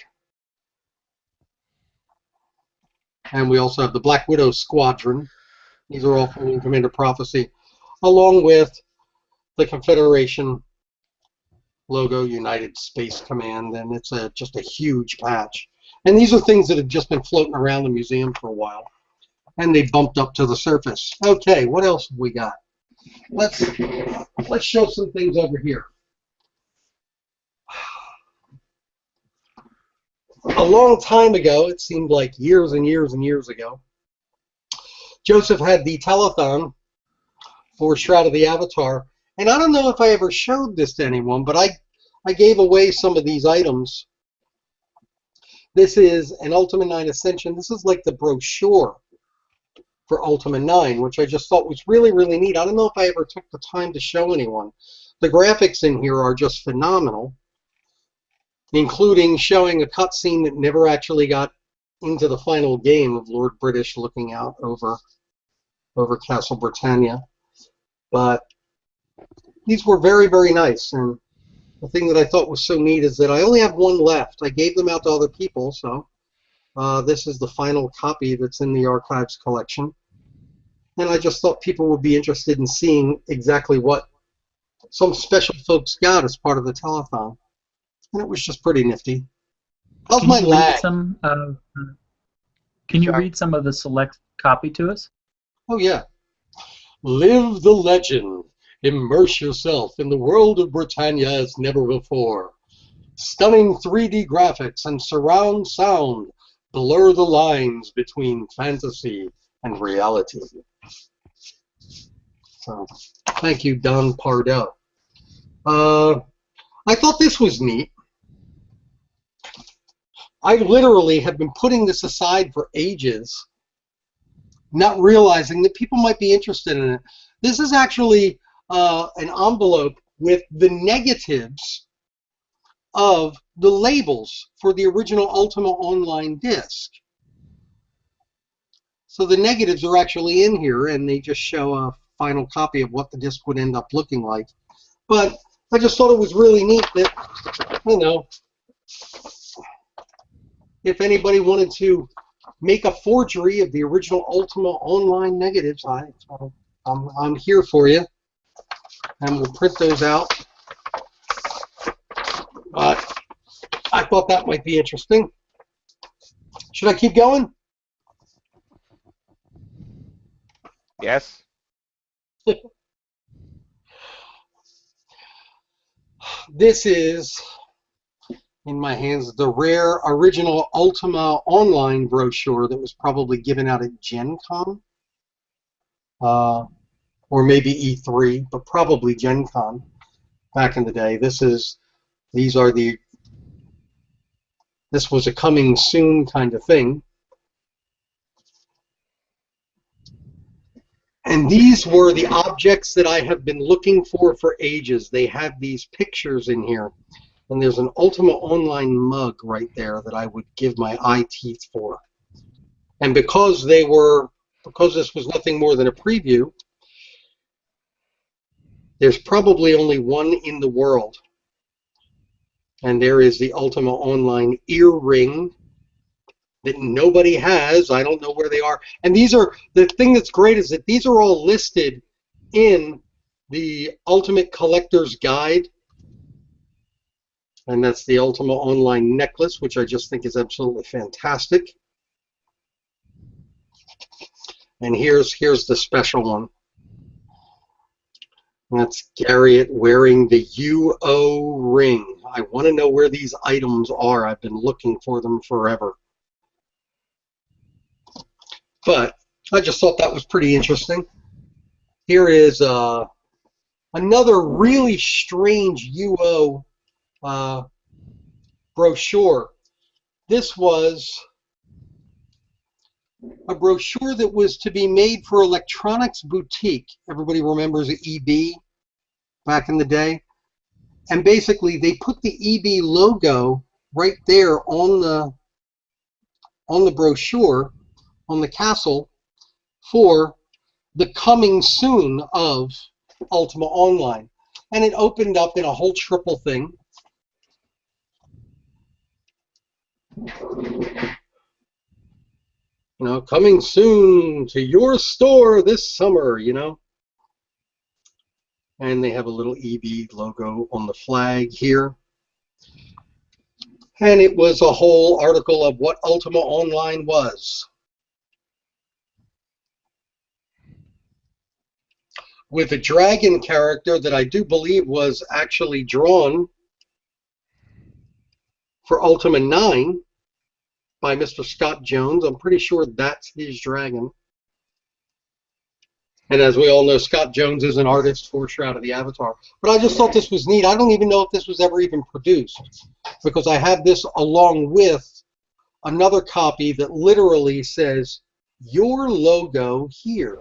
And we also have the Black Widow Squadron. These are all from Wing Commander Prophecy, along with the Confederation logo, United Space Command, and it's just a huge patch. And these are things that have just been floating around the museum for a while, and they bumped up to the surface. Okay, what else have we got? Let's show some things over here. A long time ago, it seemed like years and years and years ago, Joseph had the telethon for Shroud of the Avatar. And I don't know if I ever showed this to anyone, but I gave away some of these items. This is an Ultima 9 Ascension. This is like the brochure for Ultima 9, which I just thought was really, really neat. I don't know if I ever took the time to show anyone. The graphics in here are just phenomenal, including showing a cutscene that never actually got into the final game of Lord British looking out over Castle Britannia. But these were very, very nice. And the thing that I thought was so neat is that I only have one left. I gave them out to other people, so this is the final copy that's in the Archives collection. And I just thought people would be interested in seeing exactly what some special folks got as part of the telethon. And it was just pretty nifty. How's my lag? Can you read some of the select copy to us? Oh, yeah. Live the legend. Immerse yourself in the world of Britannia as never before. Stunning 3D graphics and surround sound blur the lines between fantasy and reality. So, thank you, Don Pardo. I thought this was neat. I literally have been putting this aside for ages, not realizing that people might be interested in it. This is actually an envelope with the negatives of the labels for the original Ultima Online disc. So the negatives are actually in here, and they just show a final copy of what the disc would end up looking like. But I just thought it was really neat that, you know, if anybody wanted to make a forgery of the original Ultima Online negatives, I'm here for you. And we'll print those out. But I thought that might be interesting. Should I keep going? Yes. This is, in my hands, the rare original Ultima Online brochure that was probably given out at Gen Con. Or maybe E3, but probably Gen Con back in the day. This was a coming soon kind of thing. And these were the objects that I have been looking for ages. They have these pictures in here. And there's an Ultima Online mug right there that I would give my eye teeth for. And because this was nothing more than a preview, there's probably only one in the world. And there is the Ultima Online earring that nobody has. I don't know where they are. And these are, the thing that's great is that these are all listed in the Ultimate Collector's Guide. And that's the Ultima Online necklace, which I just think is absolutely fantastic. And here's the special one. That's Garriott wearing the UO ring. I want to know where these items are. I've been looking for them forever. But I just thought that was pretty interesting. Here is another really strange UO brochure. This was a brochure that was to be made for Electronics Boutique. Everybody remembers EB back in the day. And basically, they put the EB logo right there on the brochure, on the castle, for the coming soon of Ultima Online. And it opened up in a whole triple thing. You know, coming soon to your store this summer, you know. And they have a little EB logo on the flag here. And it was a whole article of what Ultima Online was. With a dragon character that I do believe was actually drawn for Ultima 9 by Mr. Scott Jones. I'm pretty sure that's his dragon. And as we all know, Scott Jones is an artist for Shroud of the Avatar. But I just thought this was neat. I don't even know if this was ever even produced, because I have this along with another copy that literally says, your logo here.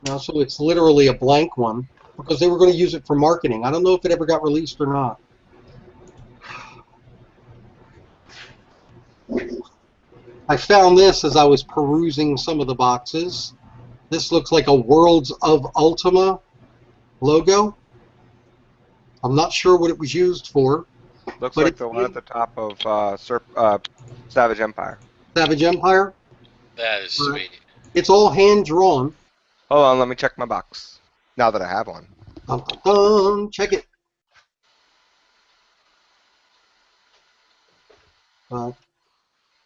Now, so it's literally a blank one, because they were going to use it for marketing. I don't know if it ever got released or not. I found this as I was perusing some of the boxes. This looks like a Worlds of Ultima logo. I'm not sure what it was used for. Looks like the one at the top of Savage Empire. Savage Empire? That is sweet. It's all hand-drawn. Hold on, let me check my box. Now that I have one. Dun, dun, dun. Check it.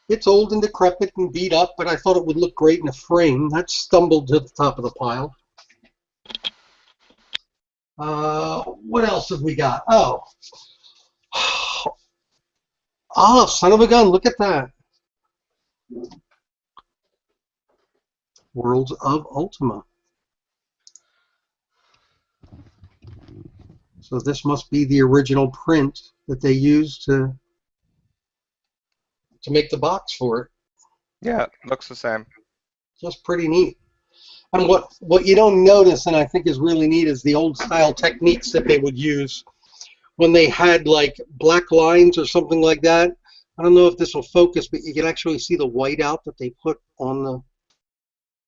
It's old and decrepit and beat up, but I thought it would look great in a frame. That stumbled to the top of the pile. What else have we got? Oh. Oh, son of a gun, look at that. Worlds of Ultima. So this must be the original print that they used to make the box for it. Yeah, looks the same. Just pretty neat. And what you don't notice, and I think is really neat, is the old style techniques that they would use when they had like black lines or something like that. I don't know if this will focus, but you can actually see the whiteout that they put on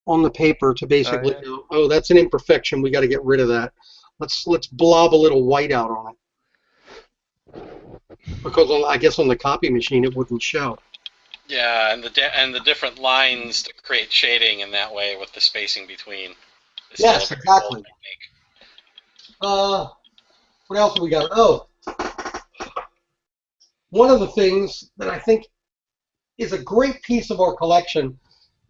the paper to basically go, oh, that's an imperfection. We got to get rid of that. Let's blob a little whiteout on it. Because I guess on the copy machine it wouldn't show. Yeah, and the different lines to create shading in that way with the spacing between. Yes, exactly. What else have we got? Oh, one of the things that I think is a great piece of our collection.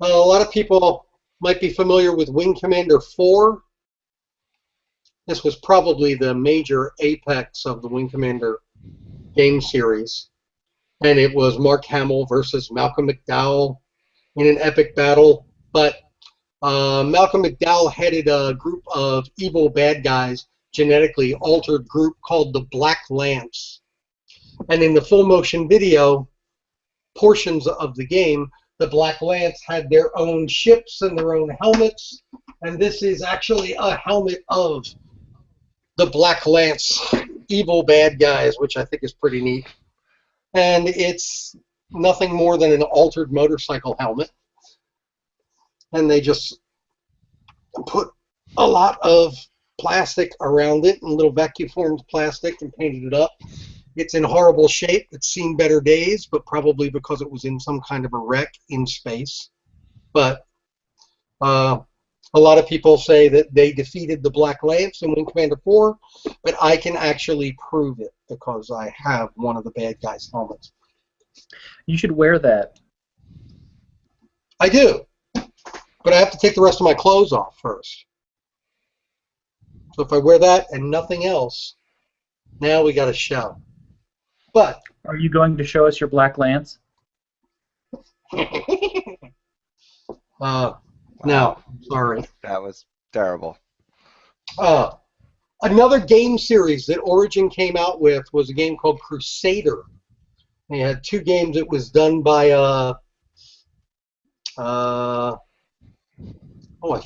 A lot of people might be familiar with Wing Commander 4. This was probably the major apex of the Wing Commander game series. And it was Mark Hamill versus Malcolm McDowell in an epic battle. But Malcolm McDowell headed a group of evil bad guys, genetically altered group called the Black Lance. And in the full motion video portions of the game, the Black Lance had their own ships and their own helmets. And this is actually a helmet of the Black Lance evil bad guys, which I think is pretty neat. And it's nothing more than an altered motorcycle helmet. And they just put a lot of plastic around it, and little vacuum formed plastic, and painted it up. It's in horrible shape. It's seen better days, but probably because it was in some kind of a wreck in space. But a lot of people say that they defeated the Black Lance in Wing Commander 4, but I can actually prove it because I have one of the bad guys' helmets. You should wear that. I do, but I have to take the rest of my clothes off first. So if I wear that and nothing else, now we got a show. But are you going to show us your Black Lance? No, sorry. That was terrible. Another game series that Origin came out with was a game called Crusader. They had two games. It was done by I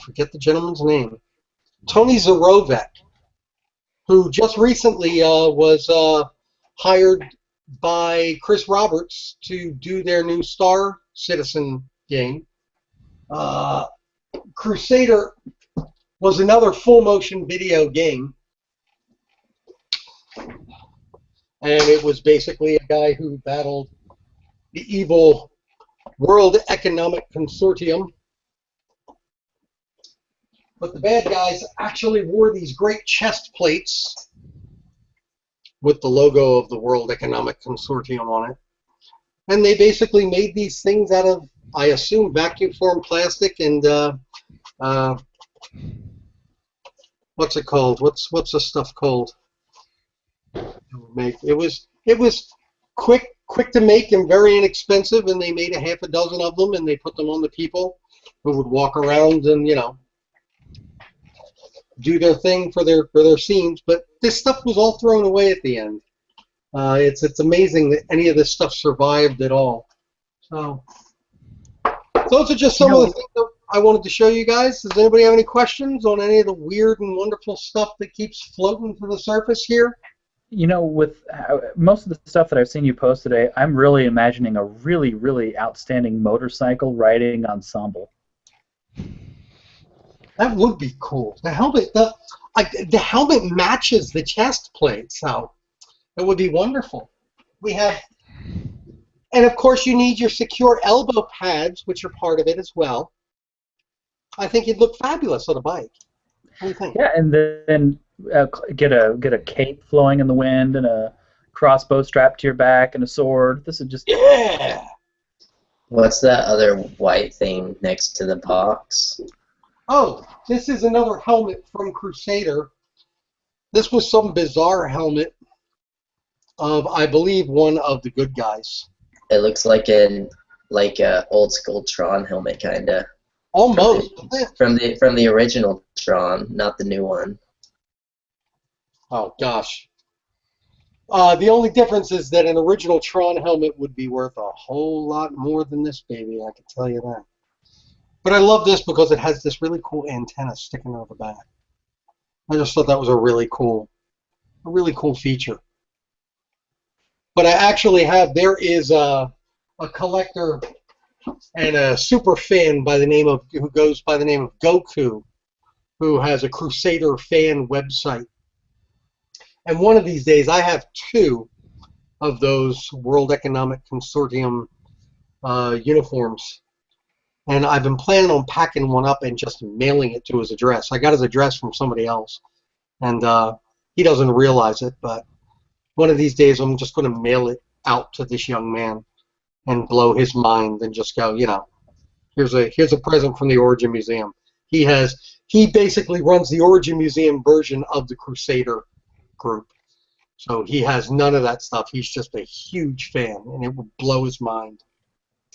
forget the gentleman's name. Tony Zarovek, who just recently was hired by Chris Roberts to do their new Star Citizen game. Crusader was another full motion video game, and it was basically a guy who battled the evil World Economic Consortium. But the bad guys actually wore these great chest plates with the logo of the World Economic Consortium on it. And they basically made these things out of, I assume, vacuum formed plastic and what's it called? What's the stuff called? It was quick to make and very inexpensive, and they made a half a dozen of them, and they put them on the people who would walk around and do their thing for their scenes. But this stuff was all thrown away at the end. It's amazing that any of this stuff survived at all. So those are just some of the things that I wanted to show you guys. Does anybody have any questions on any of the weird and wonderful stuff that keeps floating to the surface here? With most of the stuff that I've seen you post today, I'm really imagining a really, really outstanding motorcycle riding ensemble. That would be cool. The helmet matches the chest plate, so it would be wonderful. And of course you need your secure elbow pads, which are part of it as well. I think you'd look fabulous on a bike. What do you think? Yeah, and then get a cape flowing in the wind and a crossbow strapped to your back and a sword. This is just What's that other white thing next to the box? Oh, this is another helmet from Crusader. This was some bizarre helmet of, I believe, one of the good guys. It looks like a old school Tron helmet, kinda. Almost. From the original Tron, not the new one. Oh gosh. The only difference is that an original Tron helmet would be worth a whole lot more than this baby, I can tell you that. But I love this because it has this really cool antenna sticking out of the back. I just thought that was a really cool feature. But I actually have, there is a collector and a super fan who goes by the name of Goku, who has a Crusader fan website. And one of these days, I have 2 of those World Economic Consortium uniforms. And I've been planning on packing one up and just mailing it to his address. I got his address from somebody else. And he doesn't realize it, but one of these days I'm just going to mail it out to this young man and blow his mind and just go, here's a present from the Origin Museum. He basically runs the Origin Museum version of the Crusader group. So he has none of that stuff. He's just a huge fan, and it would blow his mind.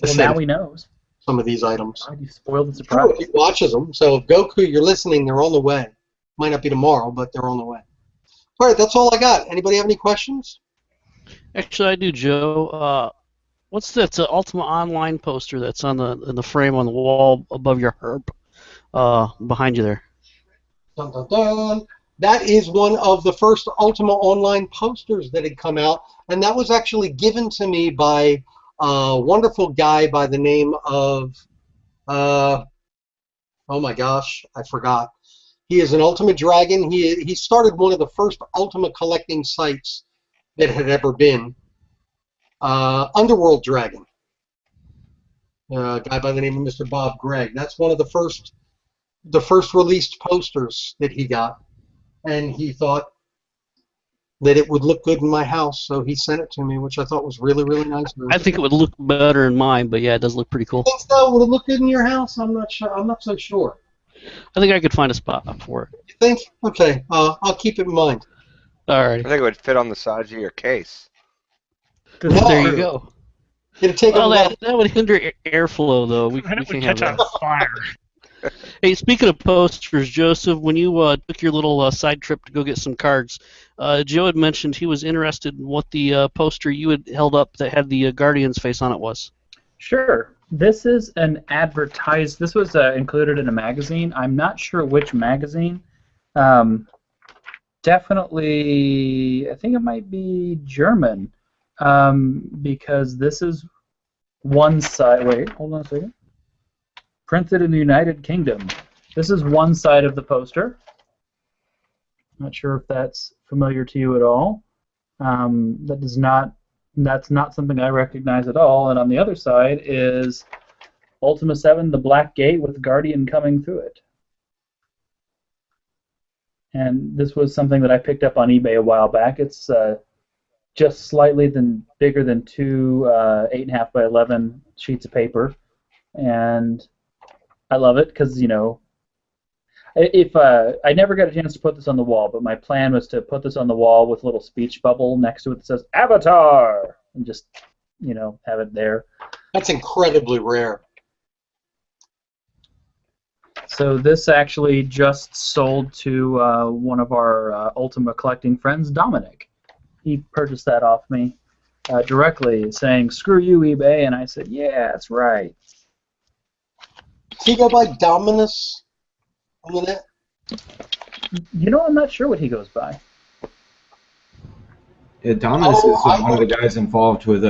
Well, now he knows. Some of these items. You spoiled the surprise. He watches them. So if Goku, you're listening, they're on the way. Might not be tomorrow, but they're on the way. All right, that's all I got. Anybody have any questions? Actually, I do, Joe. What's that Ultima Online poster that's in the frame on the wall above your herb, behind you there? Dun, dun, dun. That is one of the first Ultima Online posters that had come out, and that was actually given to me by a wonderful guy by the name of, oh my gosh, I forgot. He is an Ultima Dragon. He started one of the first Ultima collecting sites that had ever been. Underworld Dragon. A guy by the name of Mr. Bob Gregg. That's one of the first released posters that he got. And he thought that it would look good in my house, so he sent it to me, which I thought was really, really nice. I think it would look better in mine, but yeah, it does look pretty cool. Think so? Would it look good in your house? I'm not sure. I'm not so sure. I think I could find a spot for it. You think? Okay, I'll keep it in mind. All right. I think it would fit on the side of your case. There you go. It'd take that would hinder airflow, though. We can't have that. Fire. Hey, speaking of posters, Joseph, when you took your little side trip to go get some cards, Joe had mentioned he was interested in what the poster you had held up that had the Guardian's face on it was. Sure. This is an advertised. This was included in a magazine. I'm not sure which magazine. Definitely, I think it might be German, because this is one side. Wait, hold on a second. Printed in the United Kingdom. This is one side of the poster. Not sure if that's familiar to you at all. That's not something I recognize at all. And on the other side is Ultima 7, the Black Gate with Guardian coming through it. And this was something that I picked up on eBay a while back. It's just slightly bigger than two 8.5 by 11 sheets of paper. And I love it because, if I never got a chance to put this on the wall, but my plan was to put this on the wall with a little speech bubble next to it that says Avatar, and just have it there. That's incredibly rare. So this actually just sold to one of our Ultima collecting friends, Dominic. He purchased that off me directly, saying "Screw you, eBay," and I said, "Yeah, that's right." Does he go by Dominus on the net? I'm not sure what he goes by. Yeah, Dominus is one of the guys involved with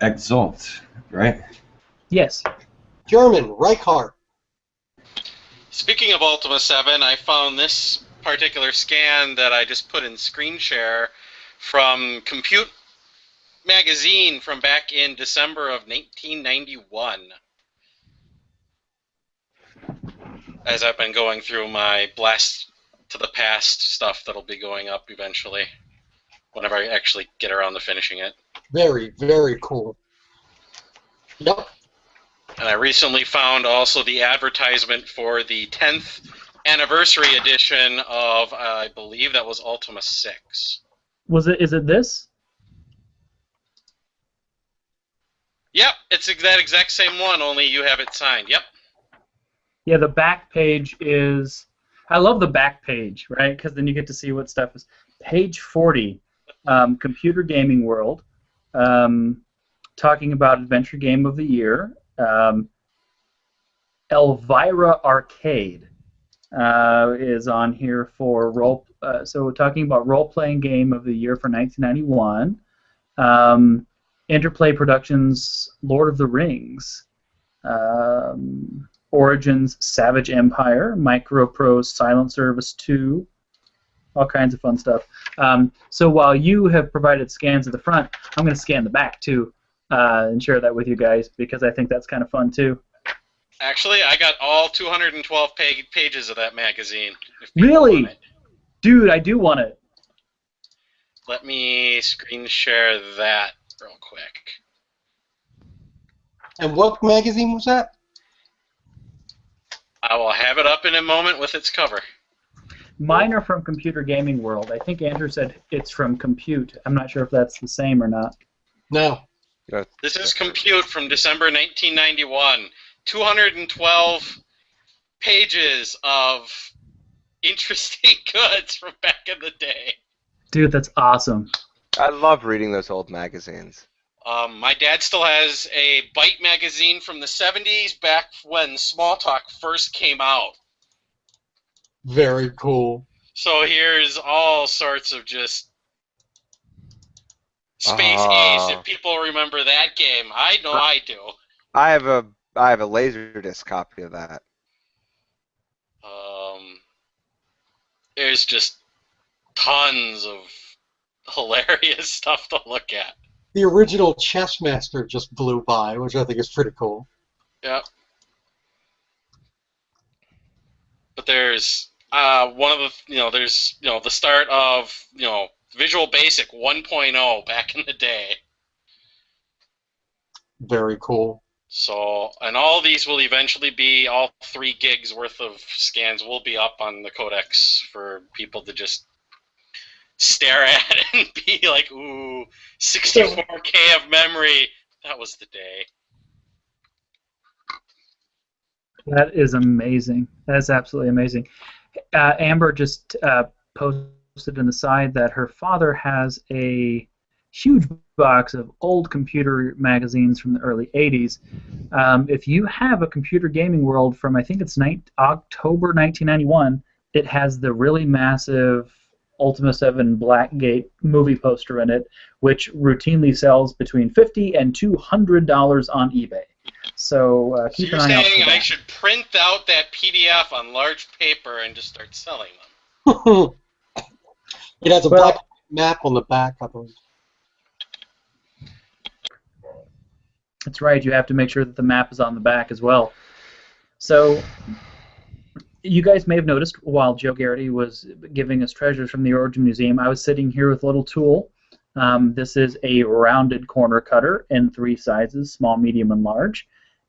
Exalt, right? Yes. German, Reichardt. Speaking of Ultima 7, I found this particular scan that I just put in screen share from Compute magazine from back in December of 1991. As I've been going through my Blast to the Past stuff that'll be going up eventually, whenever I actually get around to finishing it. Very, very cool. Yep. And I recently found also the advertisement for the 10th anniversary edition of, I believe that was Ultima 6. Is it this? Yep, it's that exact same one, only you have it signed. Yep. Yeah, the back page is... I love the back page, right? Because then you get to see what stuff is. Page 40, Computer Gaming World, talking about Adventure Game of the Year. Elvira Arcade is on here for role. So we're talking about role-playing game of the year for 1991. Interplay Productions, Lord of the Rings. Origins, Savage Empire, Microprose, Silent Service 2, all kinds of fun stuff. So while you have provided scans at the front, I'm going to scan the back too and share that with you guys because I think that's kind of fun too. Actually, I got all 212 pages of that magazine. Really? Dude, I do want it. Let me screen share that real quick. And what magazine was that? I will have it up in a moment with its cover. Mine are from Computer Gaming World. I think Andrew said it's from Compute. I'm not sure if that's the same or not. No. This is Compute from December 1991. 212 pages of interesting goods from back in the day. Dude, that's awesome. I love reading those old magazines. My dad still has a Byte magazine from the 70s, back when Small Talk first came out. Very cool. So here's all sorts of just Space Ace, if people remember that game. I know I do. I have a Laserdisc copy of that. There's just tons of hilarious stuff to look at. The original Chess Master just blew by, which I think is pretty cool. Yeah. But there's one of the, there's, the start of, Visual Basic 1.0 back in the day. Very cool. So, and all these will eventually be, all 3 gigs worth of scans will be up on the codex for people to just stare at and be like, ooh, 64K of memory. That was the day. That is amazing. That is absolutely amazing. Amber just posted in the side that her father has a huge box of old computer magazines from the early 80s. If you have a Computer Gaming World from, I think it's October 1991, it has the really massive Ultima 7 Blackgate movie poster in it, which routinely sells between $50 and $200 on eBay. So keep an eye out for that. You're saying I should print out that PDF on large paper and just start selling them? It has a black map on the back, I believe. That's right. You have to make sure that the map is on the back as well. So you guys may have noticed while Joe Garrity was giving us treasures from the Origin Museum, I was sitting here with a little tool. This is a rounded corner cutter in 3 sizes, small, medium, and large.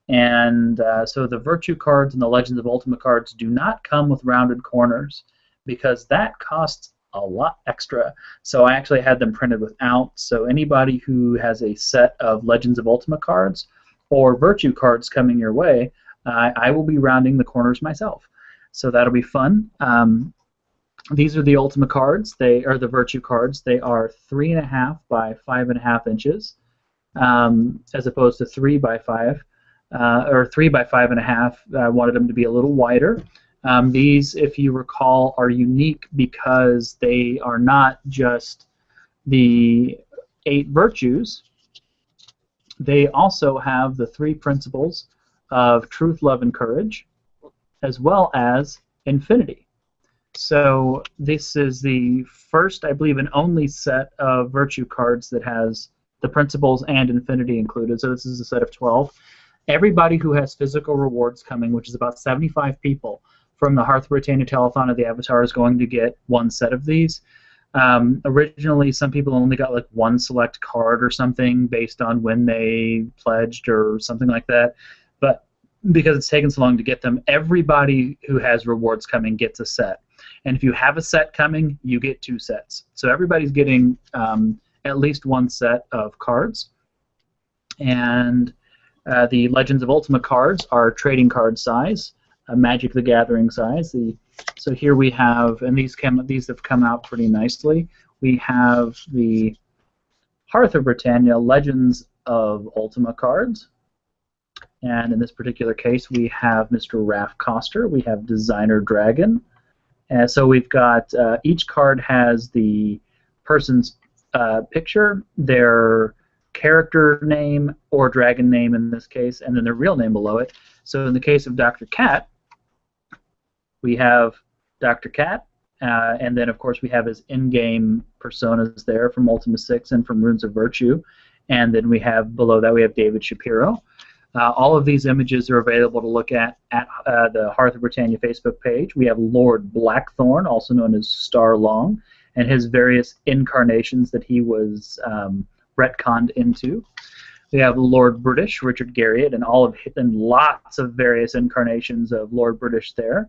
And so the Virtue cards and the Legends of Ultima cards do not come with rounded corners because that costs a lot extra. So I actually had them printed without. So anybody who has a set of Legends of Ultima cards or Virtue cards coming your way, I will be rounding the corners myself. So that'll be fun. These are the Ultima cards. They are the Virtue cards. They are 3.5 by 5.5 inches, as opposed to 3 by 5, or 3 by 5.5. I wanted them to be a little wider. These, if you recall, are unique because they are not just the 8 virtues. They also have the 3 principles of truth, love, and courage, as well as infinity. So this is the first, I believe, and only set of virtue cards that has the principles and infinity included. So this is a set of 12. Everybody who has physical rewards coming, which is about 75 people, from the Hearth of Britannia Telethon of the Avatar is going to get 1 set of these. Originally, some people only got like 1 select card or something based on when they pledged or something like that. But because it's taken so long to get them, everybody who has rewards coming gets a set. And if you have a set coming, you get 2 sets. So everybody's getting at least 1 set of cards. And the Legends of Ultima cards are trading card size. Magic the Gathering size. So here we have, and these have come out pretty nicely. We have the Hearth of Britannia Legends of Ultima cards, and in this particular case we have Mr. Raph Koster. We have Designer Dragon, and so we've got each card has the person's picture, their character name or dragon name in this case, and then their real name below it. So in the case of Dr. Cat, we have Dr. Cat, and then of course we have his in-game personas there from Ultima 6 and from Runes of Virtue, and then we have below that we have David Shapiro. All of these images are available to look at the Hearth of Britannia Facebook page. We have Lord Blackthorn, also known as Starlong, and his various incarnations that he was retconned into. We have Lord British, Richard Garriott, and lots of various incarnations of Lord British there.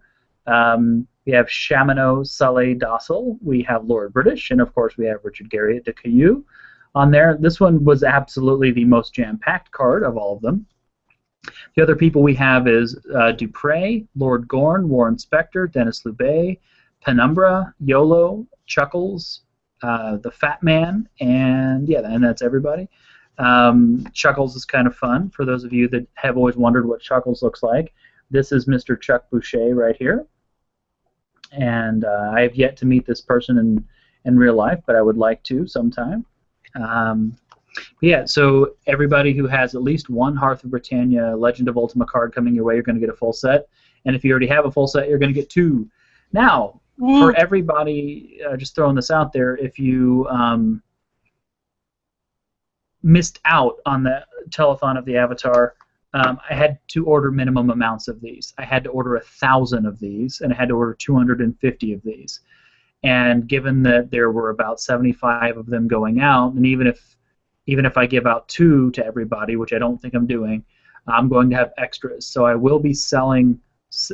We have Shamano Saleh Dossel. We have Lord British, and of course we have Richard Garriott de Caillou on there. This one was absolutely the most jam-packed card of all of them. The other people we have is Dupre, Lord Gorn, Warren Spector, Dennis Lubay, Penumbra, YOLO, Chuckles, the Fat Man, and yeah, and that's everybody. Chuckles is kind of fun for those of you that have always wondered what Chuckles looks like. This is Mr. Chuck Boucher right here, and I have yet to meet this person in real life, but I would like to sometime. Yeah, so everybody who has at least 1 Hearth of Britannia Legend of Ultima card coming your way, you're going to get a full set, and if you already have a full set, you're going to get 2. Now, for everybody, just throwing this out there, if you missed out on the telethon of the Avatar, I had to order minimum amounts of these. I had to order 1,000 of these, and I had to order 250 of these. And given that there were about 75 of them going out, and even if I give out 2 to everybody, which I don't think I'm doing, I'm going to have extras. So I will be selling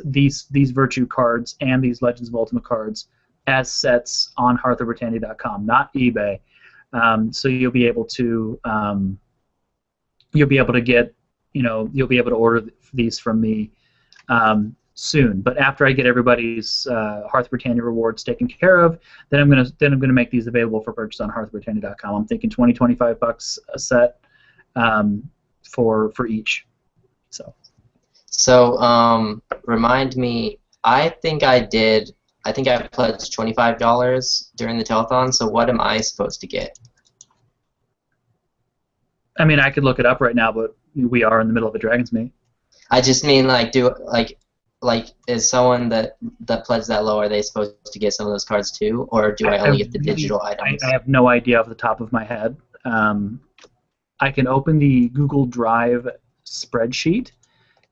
these Virtue cards and these Legends of Ultima cards as sets on hearthofbritannia.com, not eBay. So you'll be able to get, you'll be able to order these from me soon. But after I get everybody's Hearth Britannia rewards taken care of, then I'm gonna make these available for purchase on HearthBritannia.com. I'm thinking $20-25 a set for each. So remind me. I think I pledged $25 during the telethon. So what am I supposed to get? I mean, I could look it up right now, but we are in the middle of a Dragonsmeet. I just mean is someone that pledged that low, are they supposed to get some of those cards too, or do I only get the digital items? I have no idea off the top of my head. I can open the Google Drive spreadsheet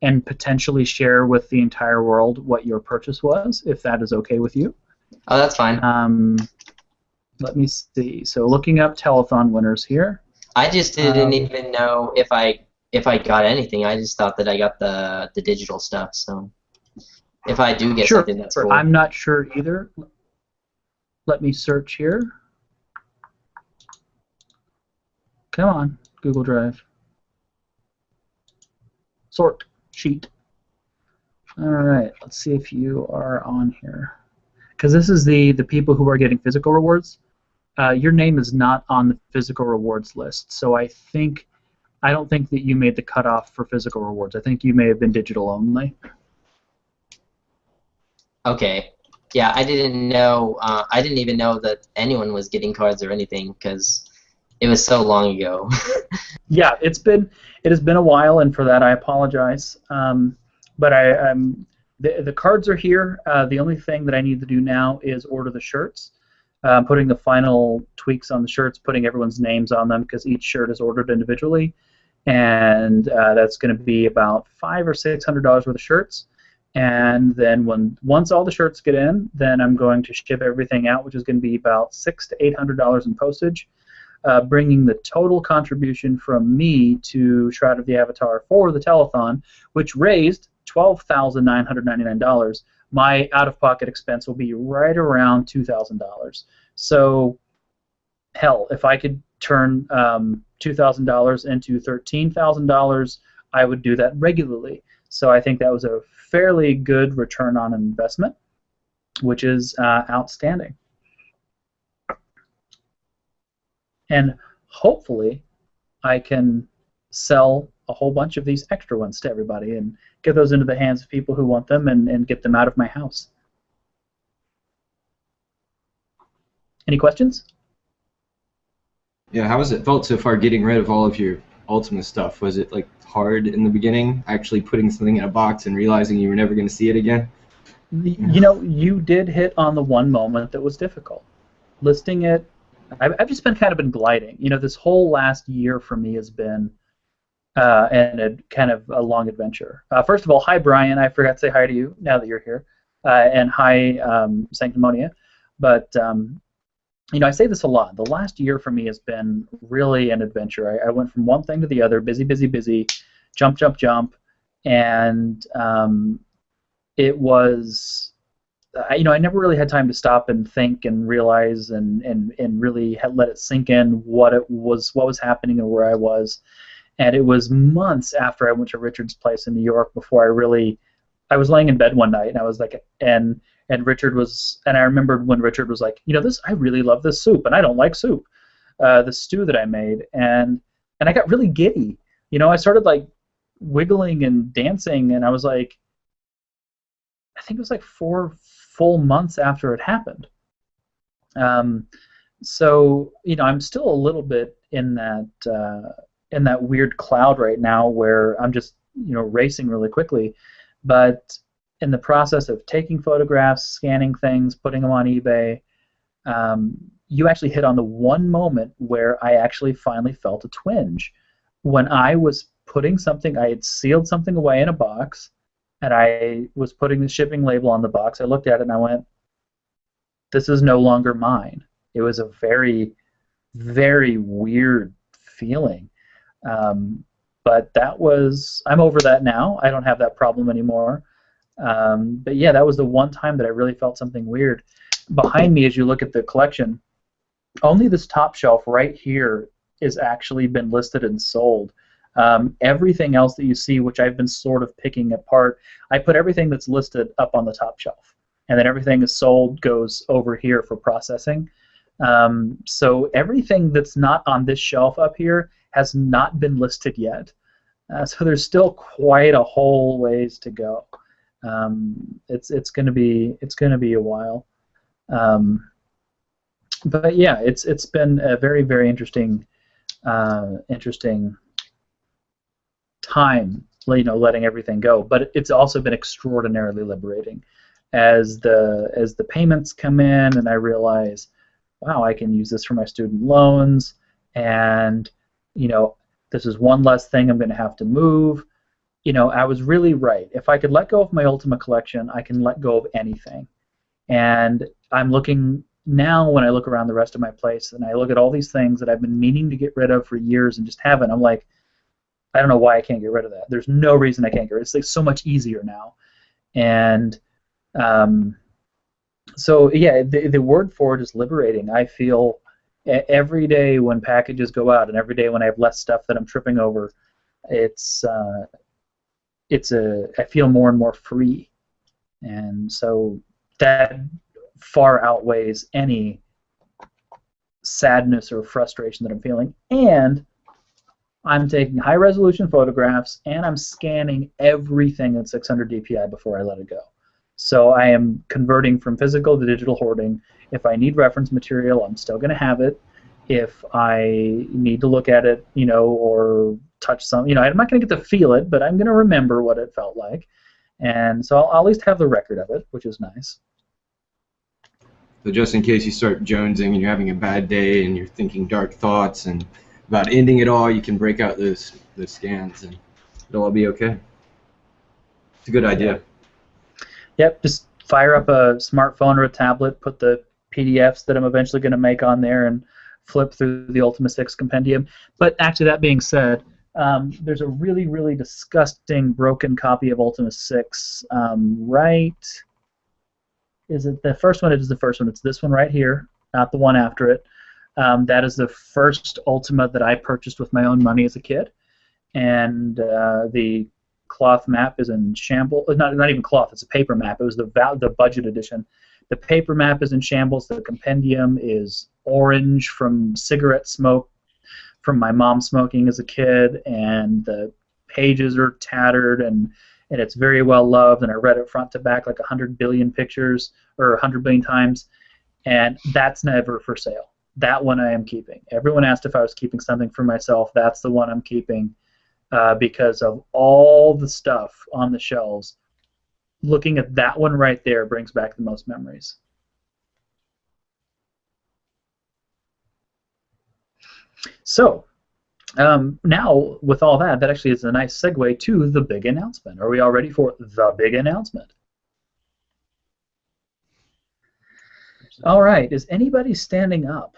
and potentially share with the entire world what your purchase was, if that is okay with you. Oh, that's fine. Let me see. So looking up telethon winners here. I just didn't even know if I got anything. I just thought that I got the digital stuff. So if I do get something, that's cool. I'm not sure either. Let me search here. Come on, Google Drive. Sort sheet. All right, let's see if you are on here. Because this is the people who are getting physical rewards. Your name is not on the physical rewards list, so I don't think that you made the cutoff for physical rewards. I think you may have been digital only. Okay. Yeah, I didn't know. I didn't even know that anyone was getting cards or anything because it was so long ago. Yeah, it has been a while, and for that I apologize. But the cards are here. The only thing that I need to do now is order the shirts. Putting the final tweaks on the shirts, putting everyone's names on them because each shirt is ordered individually, and that's going to be about $500 or $600 worth of shirts. And then once all the shirts get in, then I'm going to ship everything out, which is going to be about $600 to $800 in postage, bringing the total contribution from me to Shroud of the Avatar for the telethon, which raised $12,999. My out-of-pocket expense will be right around $2,000. So, hell, if I could turn $2,000 into $13,000, I would do that regularly. So I think that was a fairly good return on investment, which is outstanding. And hopefully I can sell a whole bunch of these extra ones to everybody and get those into the hands of people who want them and get them out of my house. Any questions? Yeah, how has it felt so far getting rid of all of your Ultima stuff? Was it like hard in the beginning, actually putting something in a box and realizing you were never going to see it again? You know, you did hit on the one moment that was difficult. Listing it, I've just been gliding. You know, this whole last year for me has been and a kind of a long adventure. First of all, hi Brian. I forgot to say hi to you now that you're here, and hi Sanctimonia. But you know, I say this a lot. The last year for me has been really an adventure. I went from one thing to the other, busy, jump, and it was, you know, I never really had time to stop and think and realize and really let it sink in what was happening and where I was. And it was months after I went to Richard's place in New York before I was laying in bed one night and I was like, and Richard was, and I remembered when Richard was like, you know, I really love this soup, and I don't like soup, the stew that I made, and I got really giddy. You know, I started like wiggling and dancing, and I was like, I think it was like 4 full months after it happened. So, you know, I'm still a little bit in that weird cloud right now where I'm just, you know, racing really quickly, but in the process of taking photographs, scanning things, putting them on eBay, you actually hit on the one moment where I actually finally felt a twinge. When I was putting something, I had sealed something away in a box, and I was putting the shipping label on the box. I looked at it and I went, this is no longer mine. It was a very, very weird feeling. But I'm over that now. I don't have that problem anymore. But yeah, that was the one time that I really felt something weird. Behind me, as you look at the collection, only this top shelf right here is actually been listed and sold. Everything else that you see, which I've been sort of picking apart, I put everything that's listed up on the top shelf, and then everything is sold goes over here for processing. So everything that's not on this shelf up here has not been listed yet. So there's still quite a whole ways to go. It's going to be a while. But yeah, it's been a very, very interesting time, letting everything go. But it's also been extraordinarily liberating, as the payments come in, and I realize, wow, I can use this for my student loans, and this is one less thing I'm going to have to move. I was really right. If I could let go of my Ultima collection, I can let go of anything. And I'm looking now, when I look around the rest of my place and I look at all these things that I've been meaning to get rid of for years and just haven't, I'm like, I don't know why I can't get rid of that. There's no reason I can't get rid of it. It's like so much easier now. And so yeah, the word for it is liberating. I feel every day when packages go out and every day when I have less stuff that I'm tripping over, I feel more and more free. And so that far outweighs any sadness or frustration that I'm feeling. And I'm taking high-resolution photographs, and I'm scanning everything at 600 DPI before I let it go. So I am converting from physical to digital hoarding. If I need reference material, I'm still going to have it. If I need to look at it, or touch some, I'm not going to get to feel it, but I'm going to remember what it felt like. And so I'll at least have the record of it, which is nice. So just in case you start jonesing and you're having a bad day and you're thinking dark thoughts and about ending it all, you can break out those scans and it'll all be okay. It's a good idea. Yep, just fire up a smartphone or a tablet, put the PDFs that I'm eventually going to make on there, and flip through the Ultima 6 compendium. But actually, that being said, there's a really, really disgusting broken copy of Ultima 6 right... Is it the first one? It is the first one. It's this one right here, not the one after it. That is the first Ultima that I purchased with my own money as a kid, and the cloth map is in shambles. Not even cloth. It's a paper map. It was the budget edition. The paper map is in shambles. The compendium is orange from cigarette smoke from my mom smoking as a kid, and the pages are tattered, and it's very well loved, and I read it front to back like 100 billion pictures, or 100 billion times, and that's never for sale. That one I am keeping. Everyone asked if I was keeping something for myself. That's the one I'm keeping because of all the stuff on the shelves. Looking at that one right there brings back the most memories. So, now, with all that, that actually is a nice segue to the big announcement. Are we all ready for the big announcement? All right. Is anybody standing up?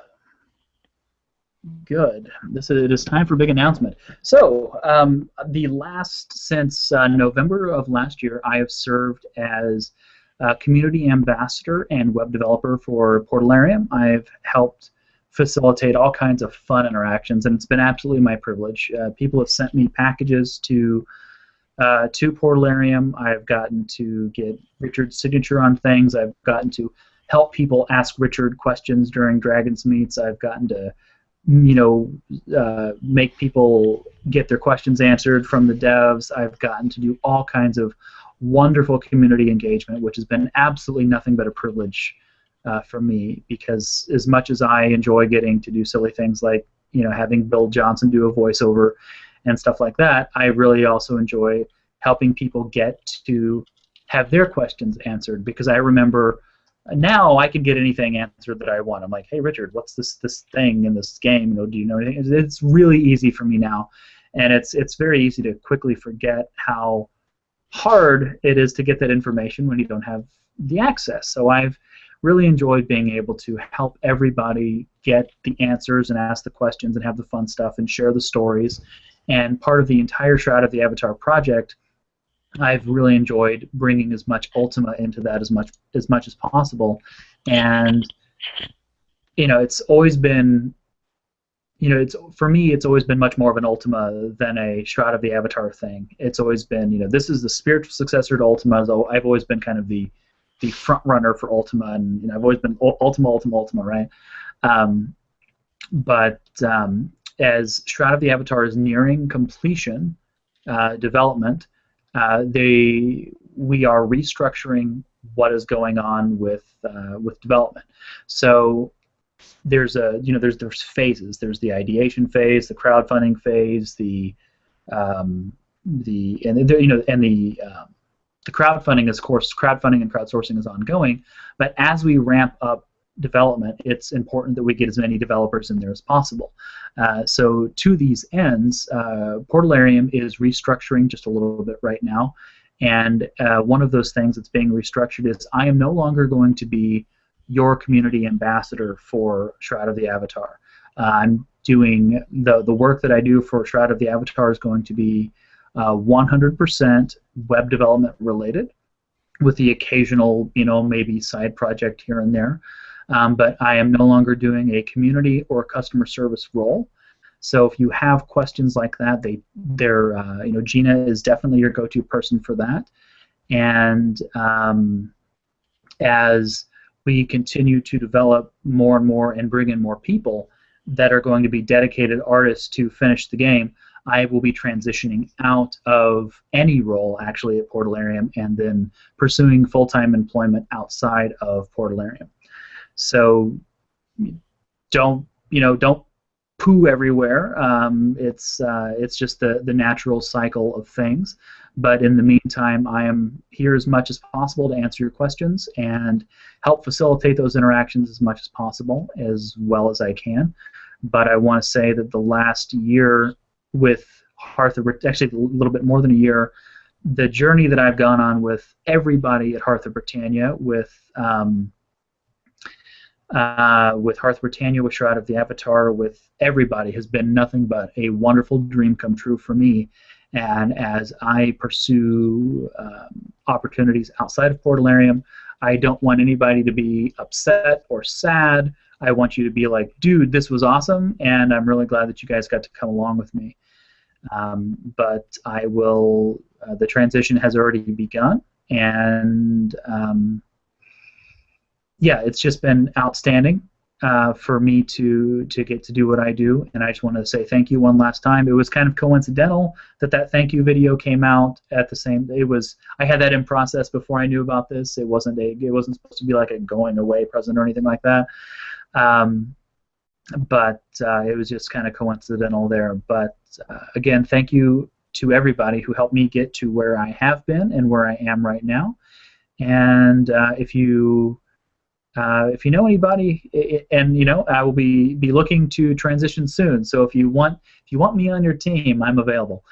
Good. It is time for big announcement. So, since November of last year, I have served as community ambassador and web developer for Portalarium. I've helped facilitate all kinds of fun interactions, and it's been absolutely my privilege. People have sent me packages to Portalarium. I've gotten to get Richard's signature on things. I've gotten to help people ask Richard questions during Dragonsmeets. I've gotten to, make people get their questions answered from the devs. I've gotten to do all kinds of wonderful community engagement, which has been absolutely nothing but a privilege for me, because as much as I enjoy getting to do silly things like having Bill Johnson do a voiceover and stuff like that, I really also enjoy helping people get to have their questions answered, because I remember now I can get anything answered that I want. I'm like, hey Richard, what's this thing in this game? Do you know anything? It's really easy for me now, and it's very easy to quickly forget how hard it is to get that information when you don't have the access. So I've really enjoyed being able to help everybody get the answers and ask the questions and have the fun stuff and share the stories. And part of the entire Shroud of the Avatar project, I've really enjoyed bringing as much Ultima into that as much as possible. And it's always been it's for me. It's always been much more of an Ultima than a Shroud of the Avatar thing. It's always been, this is the spiritual successor to Ultima. So I've always been kind of the front runner for Ultima, and I've always been Ultima, right? But as Shroud of the Avatar is nearing completion, development, we are restructuring what is going on with development. So there's phases. There's the ideation phase, the crowdfunding phase, the crowdfunding is, of course, crowdfunding and crowdsourcing is ongoing. But as we ramp up development, it's important that we get as many developers in there as possible. So to these ends, Portalarium is restructuring just a little bit right now. And one of those things that's being restructured is I am no longer going to be your community ambassador for Shroud of the Avatar. I'm doing the work that I do for Shroud of the Avatar is going to be 100% web development related, with the occasional, maybe side project here and there. But I am no longer doing a community or customer service role. So if you have questions like that, Gina is definitely your go-to person for that. And as we continue to develop more and more and bring in more people that are going to be dedicated artists to finish the game, I will be transitioning out of any role actually at Portalarium and then pursuing full-time employment outside of Portalarium. So don't poo everywhere. It's just the natural cycle of things. But in the meantime, I am here as much as possible to answer your questions and help facilitate those interactions as much as possible, as well as I can. But I want to say that the last year with Hearth of Britannia, actually a little bit more than a year, the journey that I've gone on with everybody at Hearth of Britannia, with Hearth of Britannia, with Shroud of the Avatar, with everybody, has been nothing but a wonderful dream come true for me. And as I pursue opportunities outside of Portalarium, I don't want anybody to be upset or sad. I want you to be like, dude, this was awesome, and I'm really glad that you guys got to come along with me. But I will, the transition has already begun, and yeah, it's just been outstanding for me to get to do what I do, and I just want to say thank you one last time. It was kind of coincidental that thank you video came out at the same. I had that in process before I knew about this. It wasn't supposed to be like a going away present or anything like that. But it was just kind of coincidental there. But again, thank you to everybody who helped me get to where I have been and where I am right now. And if you know anybody, and I will be looking to transition soon. So if you want me on your team, I'm available.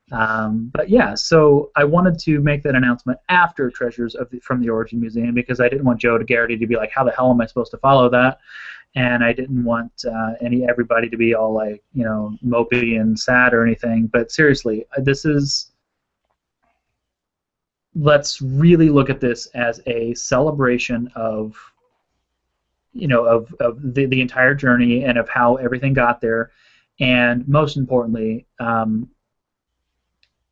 But yeah, so I wanted to make that announcement after Treasures from the Origin Museum, because I didn't want Joe Garrity to be like, how the hell am I supposed to follow that? And I didn't want everybody to be all like, mopey and sad or anything. But seriously, let's really look at this as a celebration of the entire journey and of how everything got there. And most importantly,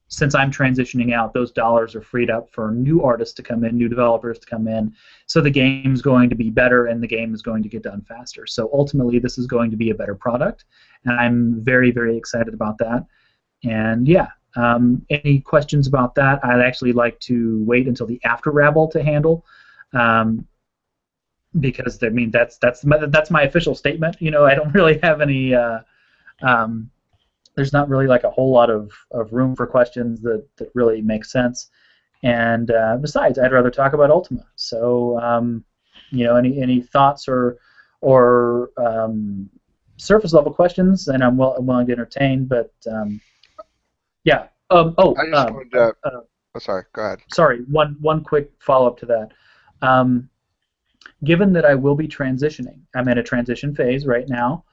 since I'm transitioning out, those dollars are freed up for new artists to come in, new developers to come in, so the game's going to be better and the game is going to get done faster. So ultimately, this is going to be a better product, and I'm very, very excited about that. And yeah, any questions about that, I'd actually like to wait until the after rabble to handle, because that's my official statement. I don't really have any. There's not really like a whole lot of room for questions that really make sense. And besides, I'd rather talk about Ultima. So, any thoughts or surface level questions, and I'm willing to entertain. But yeah. I just wanted to. Sorry. Go ahead. Sorry. One quick follow up to that. Given that I will be transitioning, I'm in a transition phase right now.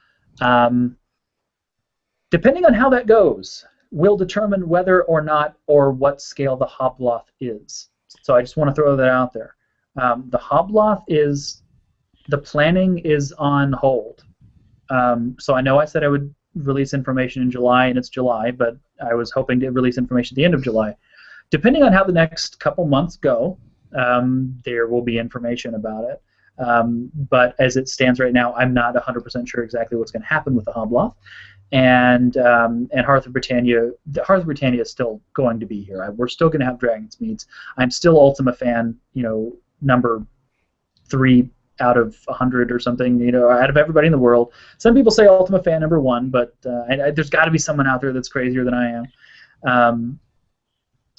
Depending on how that goes, will determine whether or not or what scale the Hobloth is. So I just want to throw that out there. The Hobloth the planning is on hold. So I know I said I would release information in July, and it's July, but I was hoping to release information at the end of July. Depending on how the next couple months go, there will be information about it. But as it stands right now, I'm not 100% sure exactly what's going to happen with the Hobloth. And Hearth of Britannia, Hearth of Britannia is still going to be here. We're still going to have Dragonsmeets. I'm still Ultima fan, number 3 out of 100 or something, out of everybody in the world. Some people say Ultima fan number 1, but there's got to be someone out there that's crazier than I am.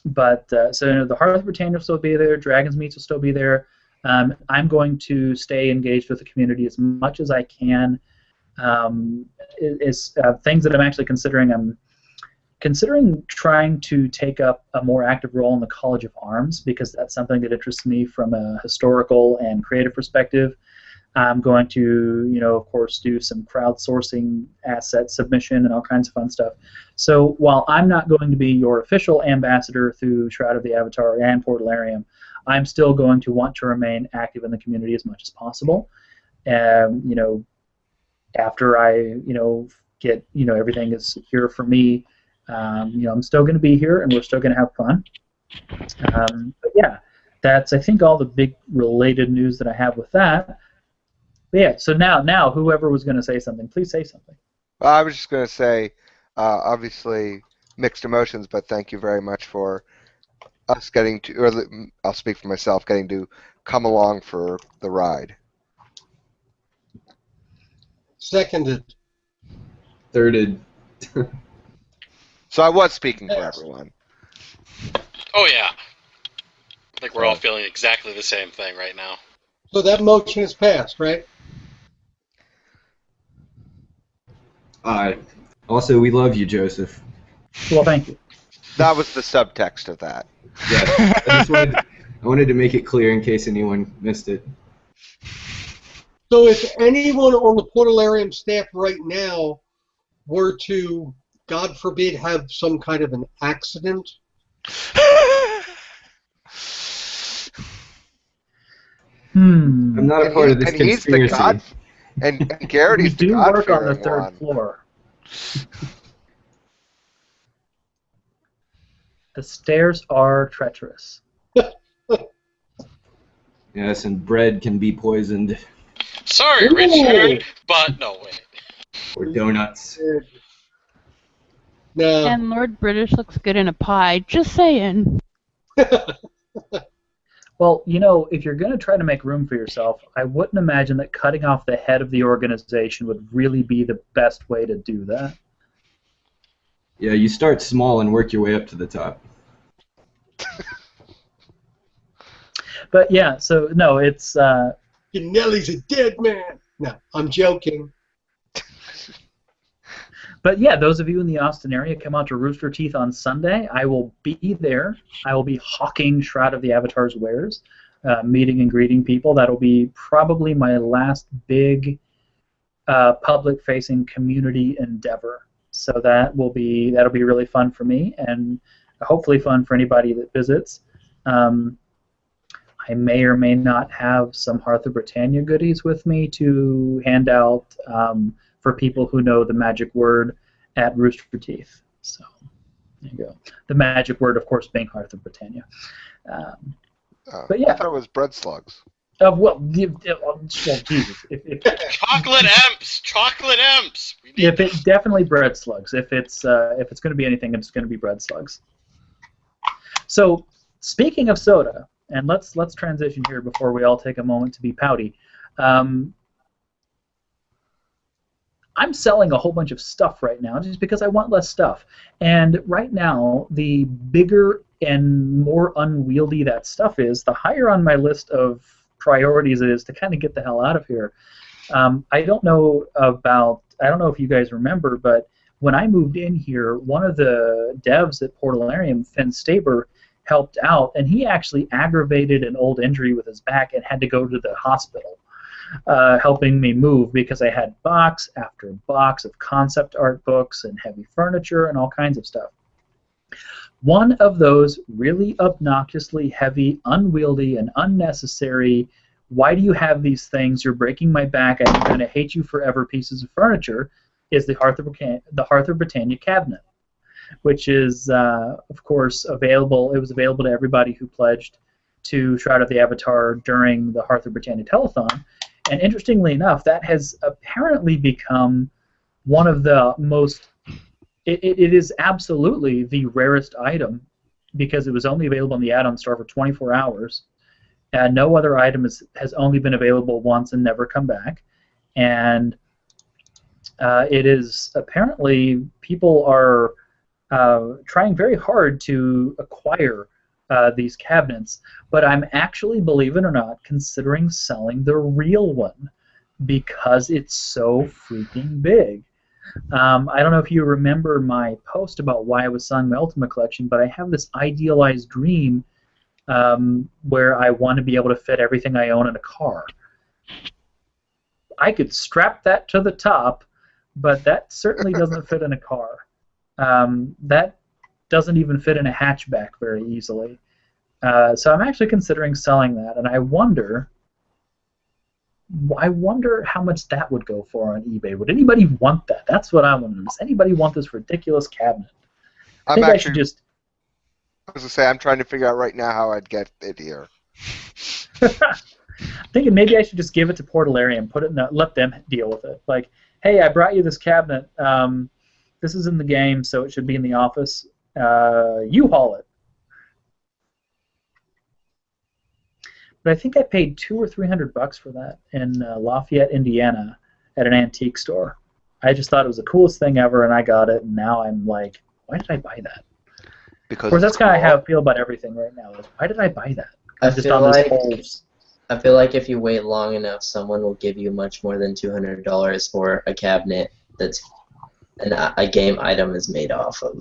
So the Hearth of Britannia will still be there. Dragonsmeet will still be there. I'm going to stay engaged with the community as much as I can. Things that I'm actually considering. I'm considering trying to take up a more active role in the College of Arms, because that's something that interests me from a historical and creative perspective. I'm going to, of course, do some crowdsourcing, asset submission, and all kinds of fun stuff. So while I'm not going to be your official ambassador through Shroud of the Avatar and Portalarium, I'm still going to want to remain active in the community as much as possible. After I, get, everything is secure for me, I'm still going to be here, and we're still going to have fun. But yeah, that's, I think, all the big related news that I have with that. But yeah, so now, whoever was going to say something, please say something. Well, I was just going to say, obviously, mixed emotions, but thank you very much for us getting to, or I'll speak for myself, getting to come along for the ride. Seconded. Thirded. So I was speaking for everyone. Oh, yeah. I think we're all feeling exactly the same thing right now. So that motion is passed, right? Also, we love you, Joseph. Well, thank you. That was the subtext of that. Yeah, I wanted to make it clear in case anyone missed it. So if anyone on the Portalarium staff right now were to, God forbid, have some kind of an accident, I'm not a part of this and he's conspiracy. the god, and Garrity's the god. We do work on the third floor. The stairs are treacherous. Yes, and bread can be poisoned. Sorry, Richard, but no, wait. Or donuts. No. And Lord British looks good in a pie. Just saying. Well, if you're going to try to make room for yourself, I wouldn't imagine that cutting off the head of the organization would really be the best way to do that. Yeah, you start small and work your way up to the top. But yeah, so no, it's... Nelly's a dead man! No, I'm joking. But yeah, those of you in the Austin area, come out to Rooster Teeth on Sunday. I will be there. I will be hawking Shroud of the Avatar's wares, meeting and greeting people. That'll be probably my last big public-facing community endeavor. So that'll be really fun for me, and hopefully fun for anybody that visits. I may or may not have some Hearth of Britannia goodies with me to hand out for people who know the magic word at Rooster Teeth. So there you go. The magic word, of course, being Hearth of Britannia. But yeah, I thought it was bread slugs. Well, Jesus. Chocolate Emps! Chocolate Emps! Definitely bread slugs. If it's going to be anything, it's going to be bread slugs. So, speaking of SotA, and let's transition here before we all take a moment to be pouty. I'm selling a whole bunch of stuff right now just because I want less stuff. And right now, the bigger and more unwieldy that stuff is, the higher on my list of priorities it is to kind of get the hell out of here. I don't know if you guys remember, but when I moved in here, one of the devs at Portalarium, Finn Staber, helped out, and he actually aggravated an old injury with his back and had to go to the hospital, helping me move because I had box after box of concept art books and heavy furniture and all kinds of stuff. One of those really obnoxiously heavy, unwieldy, and unnecessary, why do you have these things, you're breaking my back, I'm going to hate you forever pieces of furniture, is the Hearth of Britannia cabinet, which is, of course, available. It was available to everybody who pledged to Shroud of the Avatar during the Hearth of Britannia telethon. And interestingly enough, that has apparently become one of the most... It is absolutely the rarest item because it was only available in the add-on store for 24 hours. No other item has only been available once and never come back. And it is apparently people are trying very hard to acquire these cabinets, but I'm actually, believe it or not, considering selling the real one because it's so freaking big. I don't know if you remember my post about why I was selling my Ultima collection, but I have this idealized dream where I want to be able to fit everything I own in a car. I could strap that to the top, but that certainly doesn't fit in a car. That doesn't even fit in a hatchback very easily. So I'm actually considering selling that, and I wonder how much that would go for on eBay. Would anybody want that? That's what I want to know. Does anybody want this ridiculous cabinet? I was going to say, I'm trying to figure out right now how I'd get it here. I'm thinking maybe I should just give it to Portalarium, put it in let them deal with it. Like, hey, I brought you this cabinet. This is in the game, so it should be in the office. You haul it. But I think I paid $200 or $300 for that in Lafayette, Indiana, at an antique store. I just thought it was the coolest thing ever, and I got it. And now I'm like, why did I buy that? Because of course, that's kind of how I feel about everything right now. Is why did I buy that? I feel like if you wait long enough, someone will give you much more than $200 for a cabinet that's a game item is made off of.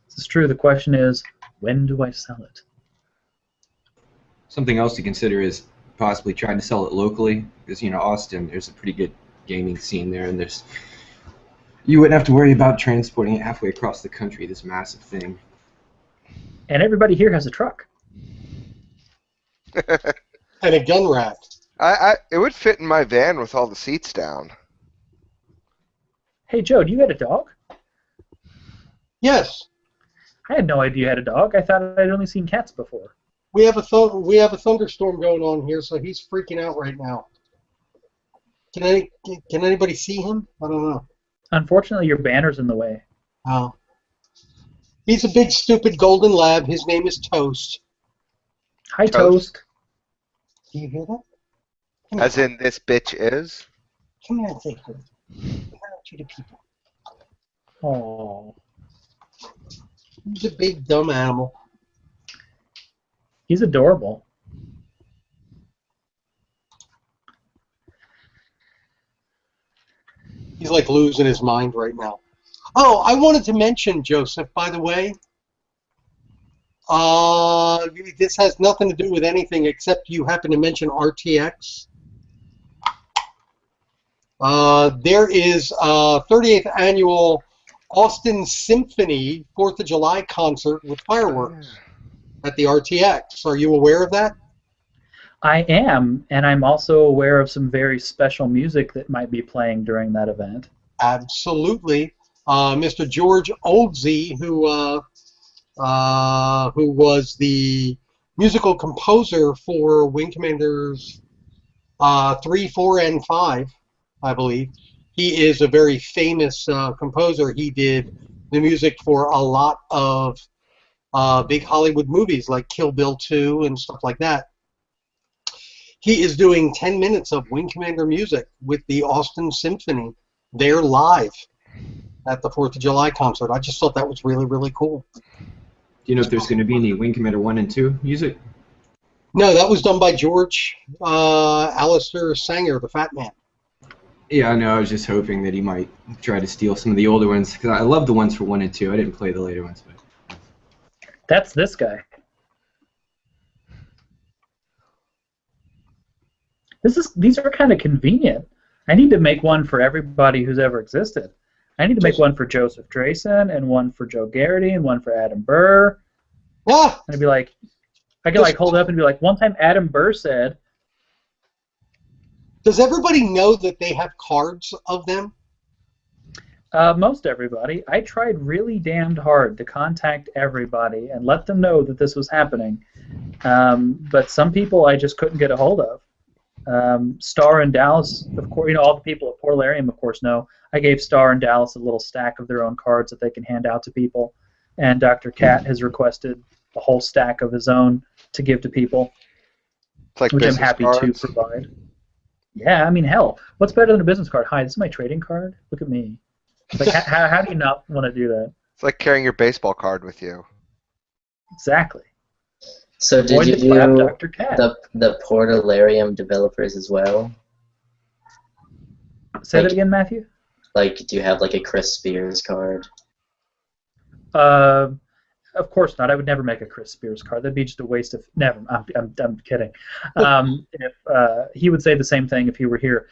This is true. The question is, when do I sell it? Something else to consider is possibly trying to sell it locally, because Austin, there's a pretty good gaming scene there, and you wouldn't have to worry about transporting it halfway across the country. This massive thing. And everybody here has a truck. And a gun rack. It would fit in my van with all the seats down. Hey Joe, do you have a dog? Yes. I had no idea you had a dog. I thought I'd only seen cats before. We have a thunderstorm going on here, so he's freaking out right now. Can anybody see him? I don't know. Unfortunately, your banner's in the way. Oh. He's a big, stupid golden lab. His name is Toast. Hi, Toast. Do you hear that? As in, this bitch is? Come here and say hello. Hello to the people. Oh. He's a big, dumb animal. He's adorable. He's like losing his mind right now. Oh, I wanted to mention, Joseph, by the way, this has nothing to do with anything except you happen to mention RTX. There is a 38th annual Austin Symphony 4th of July concert with fireworks at the RTX. Are you aware of that? I am, and I'm also aware of some very special music that might be playing during that event. Absolutely. Mr. George Oldsey, who was the musical composer for Wing Commanders 3, 4, and 5, I believe. He is a very famous composer. He did the music for a lot of big Hollywood movies like Kill Bill 2 and stuff like that. He is doing 10 minutes of Wing Commander music with the Austin Symphony. They're live at the 4th of July concert. I just thought that was really, really cool. Do you know if there's going to be any Wing Commander 1 and 2 music? No, that was done by George Alistair Sanger, the Fat Man. Yeah, I know. I was just hoping that he might try to steal some of the older ones, because I love the ones for 1 and 2. I didn't play the later ones. But that's this guy. These are kind of convenient. I need to make one for everybody who's ever existed. I need to make one for Joseph Drayson, and one for Joe Garrity, and one for Adam Burr. Yeah. And I'd be like, I could like hold it up and be like, one time Adam Burr said, Does everybody know that they have cards of them? Most everybody. I tried really damned hard to contact everybody and let them know that this was happening, but some people I just couldn't get a hold of. Star and Dallas, of course, all the people at Portalarium, of course, know. I gave Star and Dallas a little stack of their own cards that they can hand out to people, and Dr. Cat has requested a whole stack of his own to give to people, It's like which I'm business happy cards. to provide. Yeah, I mean, hell, what's better than a business card? Hi, this is my trading card. Look at me. Like, how do you not want to do that? It's like carrying your baseball card with you. Exactly. So did Avoid you the trap, do Dr. Cat. the Portalarium developers as well? Say that again, Matthew? Like, do you have like a Chris Spears card? Of course not. I would never make a Chris Spears card. That'd be just a waste of. Never. I'm kidding. If he would say the same thing if he were here,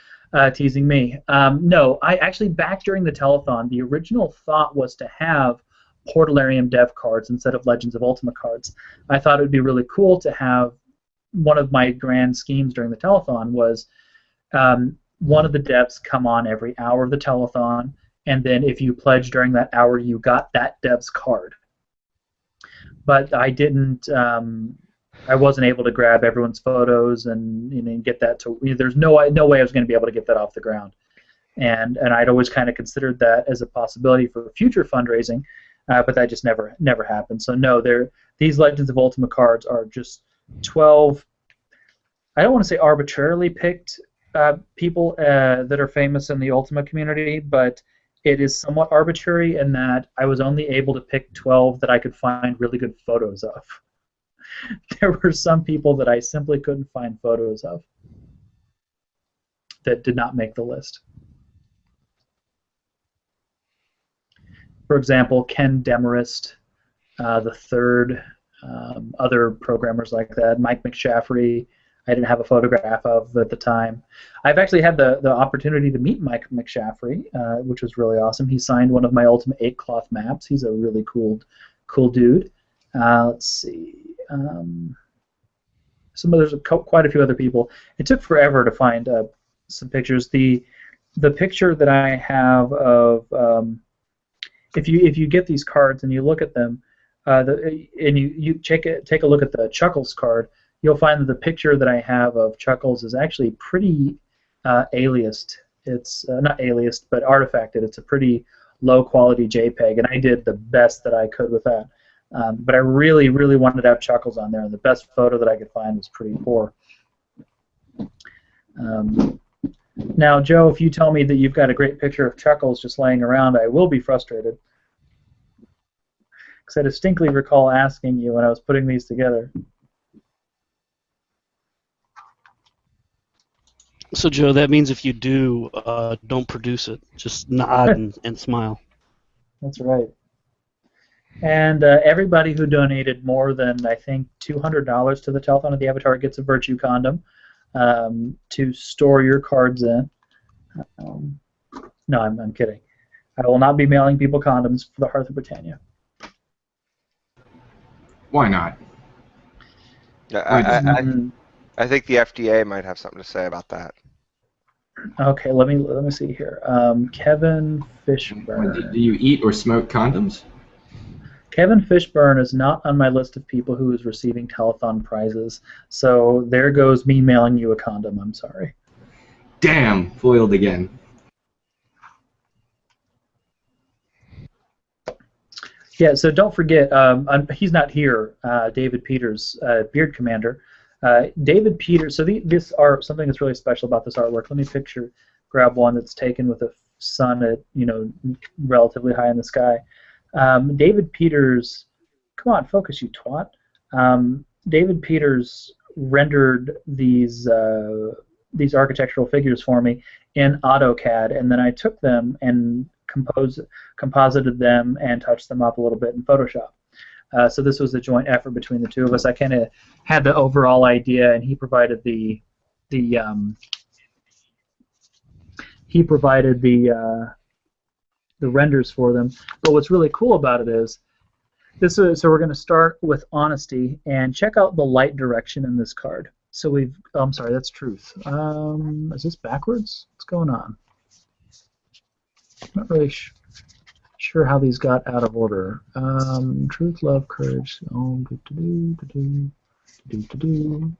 teasing me. No, I actually back during the telethon. The original thought was to have Portalarium dev cards instead of Legends of Ultima cards. I thought it would be really cool to have. One of my grand schemes during the telethon was one of the devs come on every hour of the telethon, and then if you pledge during that hour, you got that dev's card. But I didn't. I wasn't able to grab everyone's photos and get that to. There's no way I was going to be able to get that off the ground, and I'd always kind of considered that as a possibility for future fundraising, but that just never happened. So no, these Legends of Ultima cards are just 12. I don't want to say arbitrarily picked people that are famous in the Ultima community, but it is somewhat arbitrary in that I was only able to pick 12 that I could find really good photos of. There were some people that I simply couldn't find photos of that did not make the list. For example, Ken Demarest, the third, other programmers like that, Mike McShaffrey, I didn't have a photograph of at the time. I've actually had the opportunity to meet Mike McShaffrey, which was really awesome. He signed one of my Ultima 8 cloth maps. He's a really cool dude. Let's see. There's quite a few other people. It took forever to find some pictures. The picture that I have of if you get these cards and you look at them, and you take a look at the Chuckles card, you'll find that the picture that I have of Chuckles is actually pretty aliased. It's not aliased, but artifacted. It's a pretty low-quality JPEG, and I did the best that I could with that. But I really, really wanted to have Chuckles on there, and the best photo that I could find was pretty poor. Now, Joe, if you tell me that you've got a great picture of Chuckles just laying around, I will be frustrated. Because I distinctly recall asking you when I was putting these together. So, Joe, that means if you do, don't produce it. Just nod and smile. That's right. And everybody who donated more than, I think, $200 to the Telethon of the Avatar gets a Virtue condom to store your cards in. No, I'm kidding. I will not be mailing people condoms for the Hearth of Britannia. Why not? I think the FDA might have something to say about that. Okay, let me see here. Kevin Fishburne. Do you eat or smoke condoms? Kevin Fishburne is not on my list of people who is receiving telethon prizes, so there goes me mailing you a condom. I'm sorry. Damn, foiled again. Yeah, so don't forget, he's not here, David Peters, Beard Commander. David Peters, so this art, something that's really special about this artwork, let me grab one that's taken with a sun at, relatively high in the sky. David Peters, come on, focus, you twat. David Peters rendered these architectural figures for me in AutoCAD, and then I took them and composited them and touched them up a little bit in Photoshop. So this was a joint effort between the two of us. I kind of had the overall idea, and he provided the renders for them. But what's really cool about it is so we're going to start with honesty and check out the light direction in this card. So we've. Oh, I'm sorry, that's truth. Is this backwards? What's going on? Not really sure how these got out of order. Truth, love, courage. Oh, do.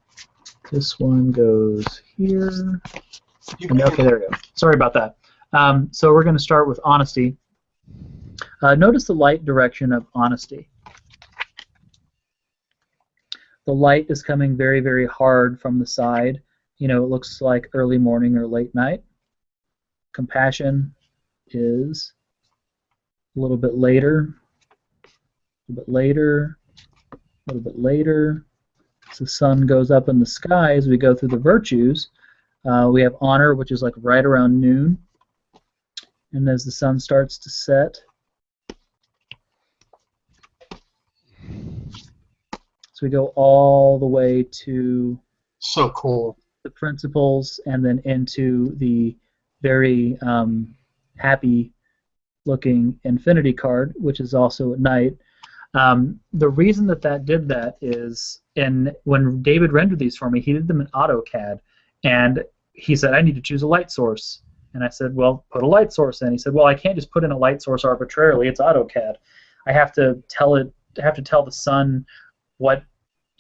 This one goes here. And, okay, there we go. Sorry about that. So we're going to start with honesty. Notice the light direction of honesty. The light is coming very, very hard from the side. You know, it looks like early morning or late night. Compassion is a little bit later, a little bit later, a little bit later. As the sun goes up in the sky, as we go through the virtues, we have honor, which is like right around noon. And as the sun starts to set, so we go all the way to so cool. The principles, and then into the very happy-looking infinity card, which is also at night. The reason that did that is, when David rendered these for me, he did them in AutoCAD, and he said, I need to choose a light source. And I said, well, put a light source in. He said, well, I can't just put in a light source arbitrarily. It's AutoCAD. I have to tell the sun what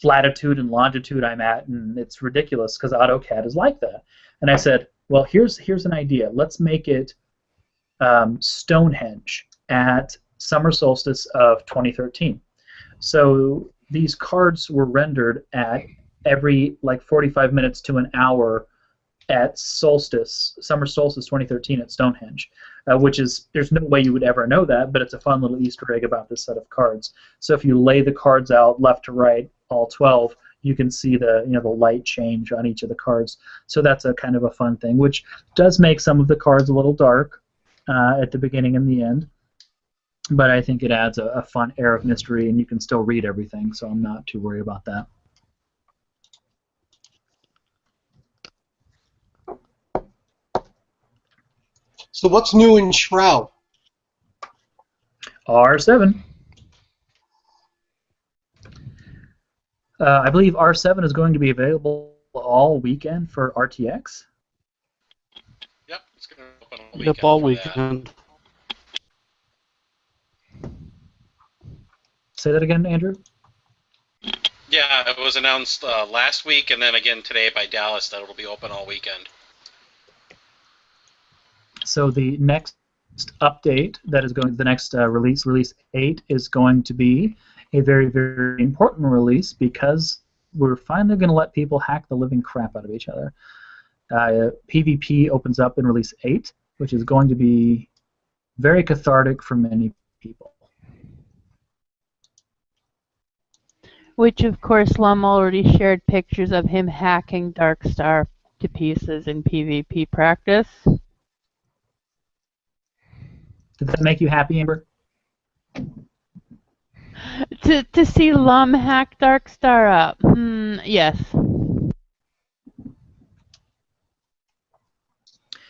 latitude and longitude I'm at, and it's ridiculous because AutoCAD is like that. And I said, well, here's an idea. Let's make it Stonehenge at summer solstice of 2013. So these cards were rendered at every 45 minutes to an hour at solstice, summer solstice 2013 at Stonehenge, which is, there's no way you would ever know that, but it's a fun little Easter egg about this set of cards. So if you lay the cards out left to right, all 12, you can see the the light change on each of the cards. So that's a kind of a fun thing, which does make some of the cards a little dark at the beginning and the end. But I think it adds a fun air of mystery, and you can still read everything, so I'm not too worried about that. So what's new in Shroud? R7. I believe R7 is going to be available all weekend for RTX. Yep, it's going to open all weekend. Yep, all weekend. Say that again, Andrew? Yeah, it was announced last week, and then again today by Dallas that it'll be open all weekend. So the next update that is going, the next release 8, is going to be a very, very important release because we're finally going to let people hack the living crap out of each other. PvP opens up in release 8, which is going to be very cathartic for many people. Which, of course, Lum already shared pictures of him hacking Darkstar to pieces in PvP practice. Did that make you happy, Amber? To see Lum hack Darkstar up, yes.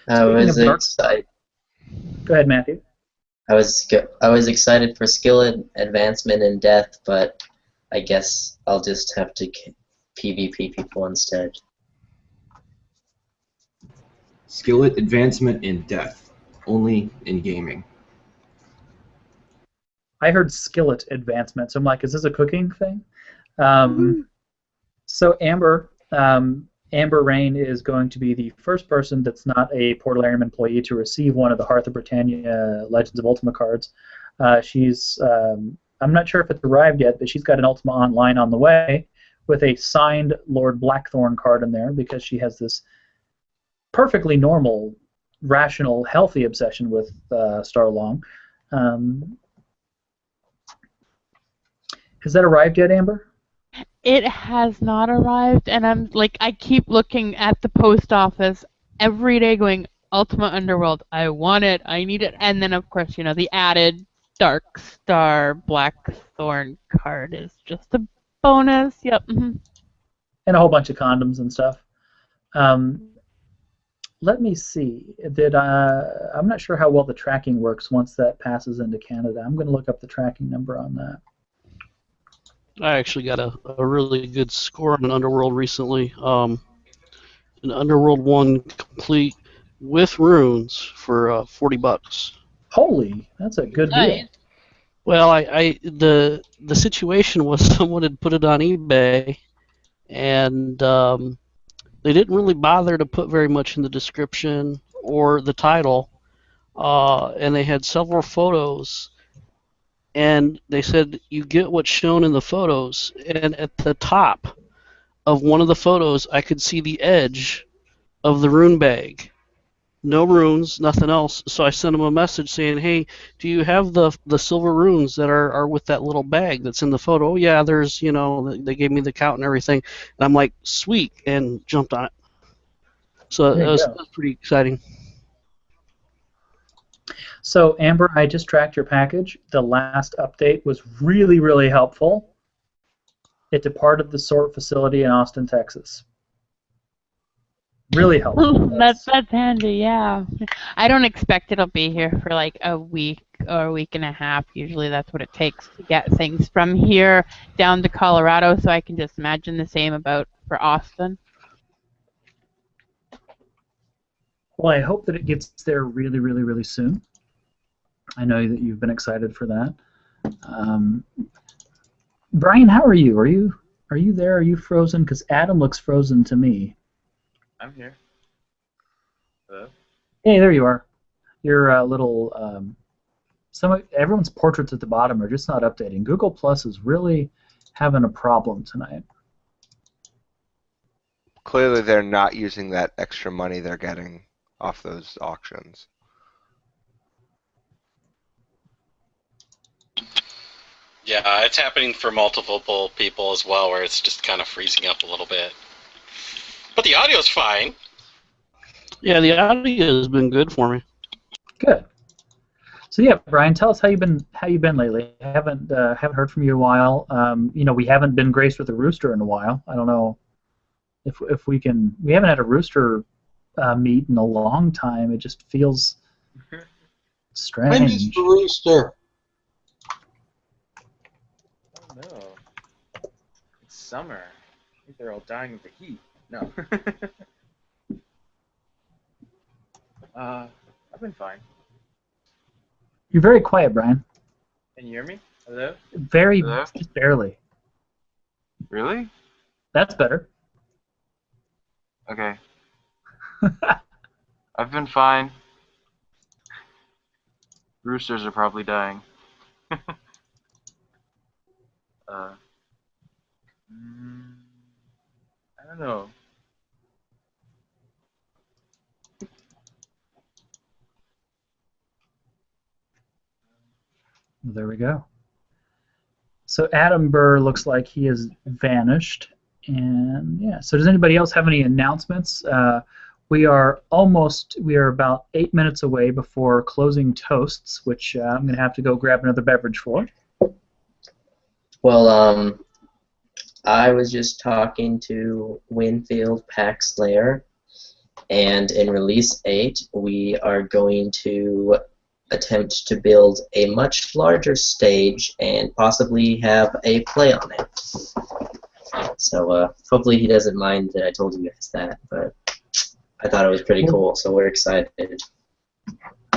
I was excited. Go ahead, Matthew. I was excited for skill advancement in death, but I guess I'll just have to PvP people instead. Skillet advancement in death, only in gaming. I heard skillet advancement, so I'm like, is this a cooking thing? So Amber Rain is going to be the first person that's not a Portalarium employee to receive one of the Hearth of Britannia Legends of Ultima cards. She's, I'm not sure if it's arrived yet, but she's got an Ultima Online on the way with a signed Lord Blackthorn card in there because she has this perfectly normal, rational, healthy obsession with Starlong. Has that arrived yet, Amber? It has not arrived, and I'm like, I keep looking at the post office every day going, Ultima Underworld, I want it, I need it, and then of course, the added Darkstar Blackthorn card is just a bonus, yep. And a whole bunch of condoms and stuff. Let me see. I'm not sure how well the tracking works once that passes into Canada. I'm going to look up the tracking number on that. I actually got a really good score on an Underworld recently. An Underworld 1 complete with runes for $40. Holy, that's a good deal. Nice. Well, the situation was someone had put it on eBay, and they didn't really bother to put very much in the description or the title, and they had several photos, and they said you get what's shown in the photos, and at the top of one of the photos, I could see the edge of the rune bag. No runes, nothing else. So I sent him a message saying, "Hey, do you have the silver runes that are with that little bag that's in the photo?" "Oh yeah, there's they gave me the count and everything." And I'm like, "Sweet," and jumped on it. So There that you was, go. that was pretty exciting. So Amber, I just tracked your package. The last update was really, really helpful. It departed the sort facility in Austin, Texas. Really helpful. That's handy, yeah. I don't expect it'll be here for like a week or a week and a half. Usually that's what it takes to get things from here down to Colorado, so I can just imagine the same about for Austin. Well, I hope that it gets there really, really, really soon. I know that you've been excited for that. Brian, how are you? Are you there? Are you frozen? Because Adam looks frozen to me. I'm here. Hello? Hey, there you are. Your little everyone's portraits at the bottom are just not updating. Google Plus is really having a problem tonight. Clearly, they're not using that extra money they're getting off those auctions. Yeah, it's happening for multiple people as well, where it's just kind of freezing up a little bit. But the audio's fine. Yeah, the audio has been good for me. Good. So yeah, Brian, tell us how you've been lately. I haven't heard from you in a while. We haven't been graced with a rooster in a while. I don't know if we can. We haven't had a rooster meet in a long time. It just feels strange. When is the rooster? Oh no. It's summer. I think they're all dying of the heat. No. I've been fine. You're very quiet, Brian. Can you hear me? Hello? Very, Hello? just barely. Really? That's better. Okay. I've been fine. Roosters are probably dying. I don't know. There we go. So Adam Burr looks like he has vanished. And yeah, so does anybody else have any announcements? We are about 8 minutes away before closing toasts, which I'm going to have to go grab another beverage for. Well, I was just talking to Winfield Pack Slayer, and in Release 8, we are going to attempt to build a much larger stage and possibly have a play on it. So hopefully he doesn't mind that I told you guys that, but I thought it was pretty cool, so we're excited.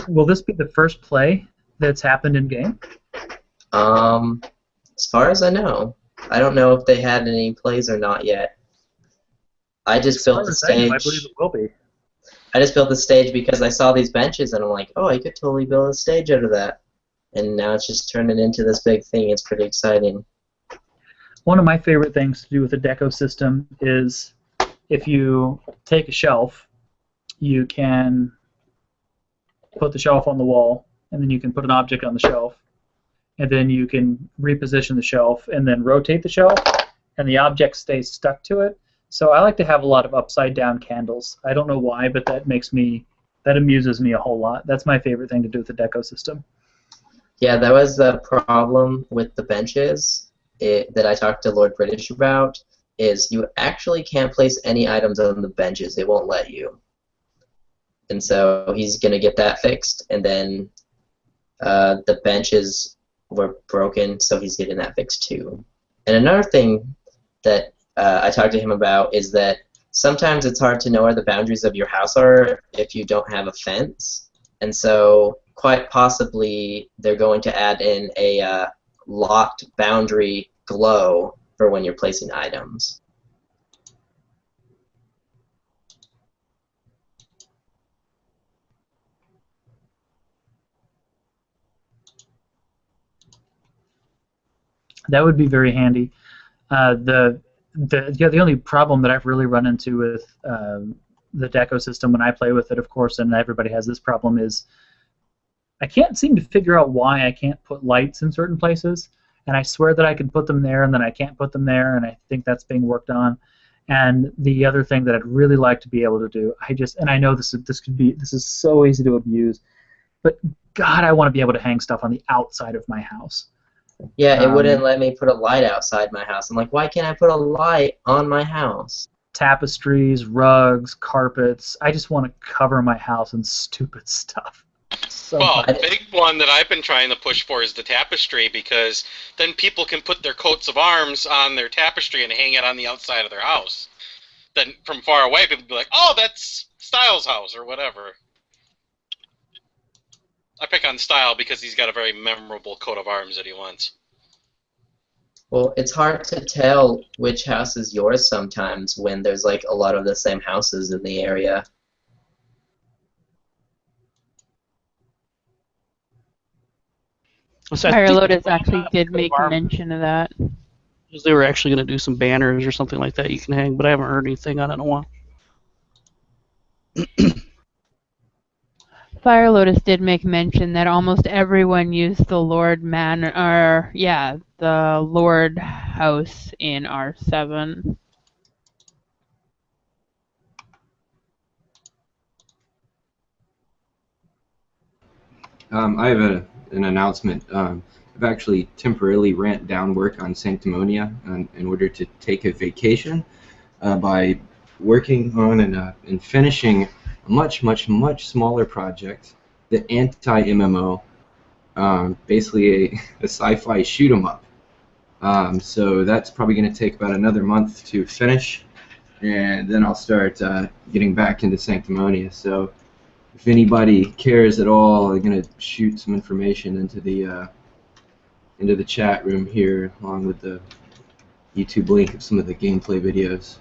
Will this be the first play that's happened in game? As far as I know. I don't know if they had any plays or not yet. I just built the stage. I believe it will be. I just built the stage because I saw these benches and I'm like, oh, I could totally build a stage out of that. And now it's just turning into this big thing. It's pretty exciting. One of my favorite things to do with the deco system is if you take a shelf, you can put the shelf on the wall, and then you can put an object on the shelf, and then you can reposition the shelf and then rotate the shelf, and the object stays stuck to it. So I like to have a lot of upside down candles. I don't know why, but that amuses me a whole lot. That's my favorite thing to do with the deco system. Yeah, that was the problem with the benches that I talked to Lord British about, is you actually can't place any items on the benches. They won't let you. And so he's going to get that fixed, and then the benches were broken, so he's getting that fixed too. And another thing that I talked to him about is that sometimes it's hard to know where the boundaries of your house are if you don't have a fence. And so quite possibly they're going to add in a locked boundary glow for when you're placing items. That would be very handy. The only problem that I've really run into with the Deco system when I play with it, of course, and everybody has this problem, is I can't seem to figure out why I can't put lights in certain places, and I swear that I can put them there, and then I can't put them there, and I think that's being worked on. And the other thing that I'd really like to be able to do, and I know this is so easy to abuse, but God, I want to be able to hang stuff on the outside of my house. Yeah, it wouldn't let me put a light outside my house. I'm like, why can't I put a light on my house? Tapestries, rugs, carpets. I just want to cover my house in stupid stuff. So well, the big one that I've been trying to push for is the tapestry, because then people can put their coats of arms on their tapestry and hang it on the outside of their house. Then from far away, people be like, oh, that's Styles' house or whatever. I pick on Style because he's got a very memorable coat of arms that he wants. Well, it's hard to tell which house is yours sometimes when there's like a lot of the same houses in the area. Fire Lotus actually did make mention of that. Because they were actually going to do some banners or something like that you can hang, but I haven't heard anything on it in a while. Fire Lotus did make mention that almost everyone used the Lord Manor, or yeah, the Lord House in R7. I have an announcement. I've actually temporarily ramped down work on Sanctimonia in order to take a vacation by working on and finishing a much smaller project, the anti-MMO, basically a sci-fi shoot 'em up. So that's probably going to take about another month to finish, and then I'll start getting back into Sanctimonia. So if anybody cares at all, I'm going to shoot some information into the chat room here, along with the YouTube link of some of the gameplay videos.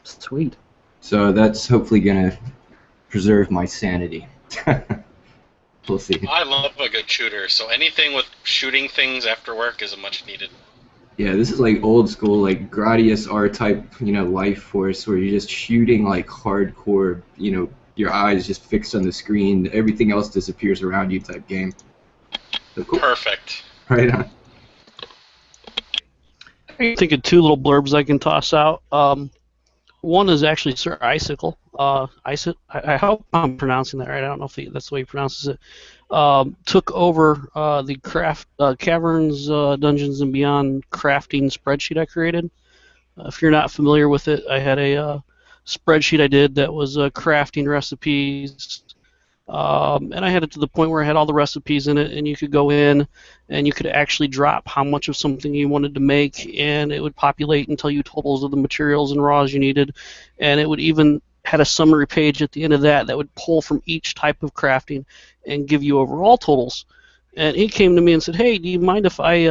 Sweet. So that's hopefully going to preserve my sanity. We'll see. I love a good shooter, so anything with shooting things after work is a much needed. Yeah, this is like old school, like Gradius R-type, life force, where you're just shooting like hardcore, your eyes just fixed on the screen, everything else disappears around you type game. So cool. Perfect. Right on. I think of two little blurbs I can toss out. One is actually Sir Icicle. I hope I'm pronouncing that right. I don't know if that's the way he pronounces it. Took over the Caverns, Dungeons and Beyond crafting spreadsheet I created. If you're not familiar with it, I had a spreadsheet I did that was crafting recipes. And I had it to the point where I had all the recipes in it, and you could go in and you could actually drop how much of something you wanted to make, and it would populate and tell you totals of the materials and raws you needed, and it would even had a summary page at the end of that would pull from each type of crafting and give you overall totals. And he came to me and said, hey, do you mind if I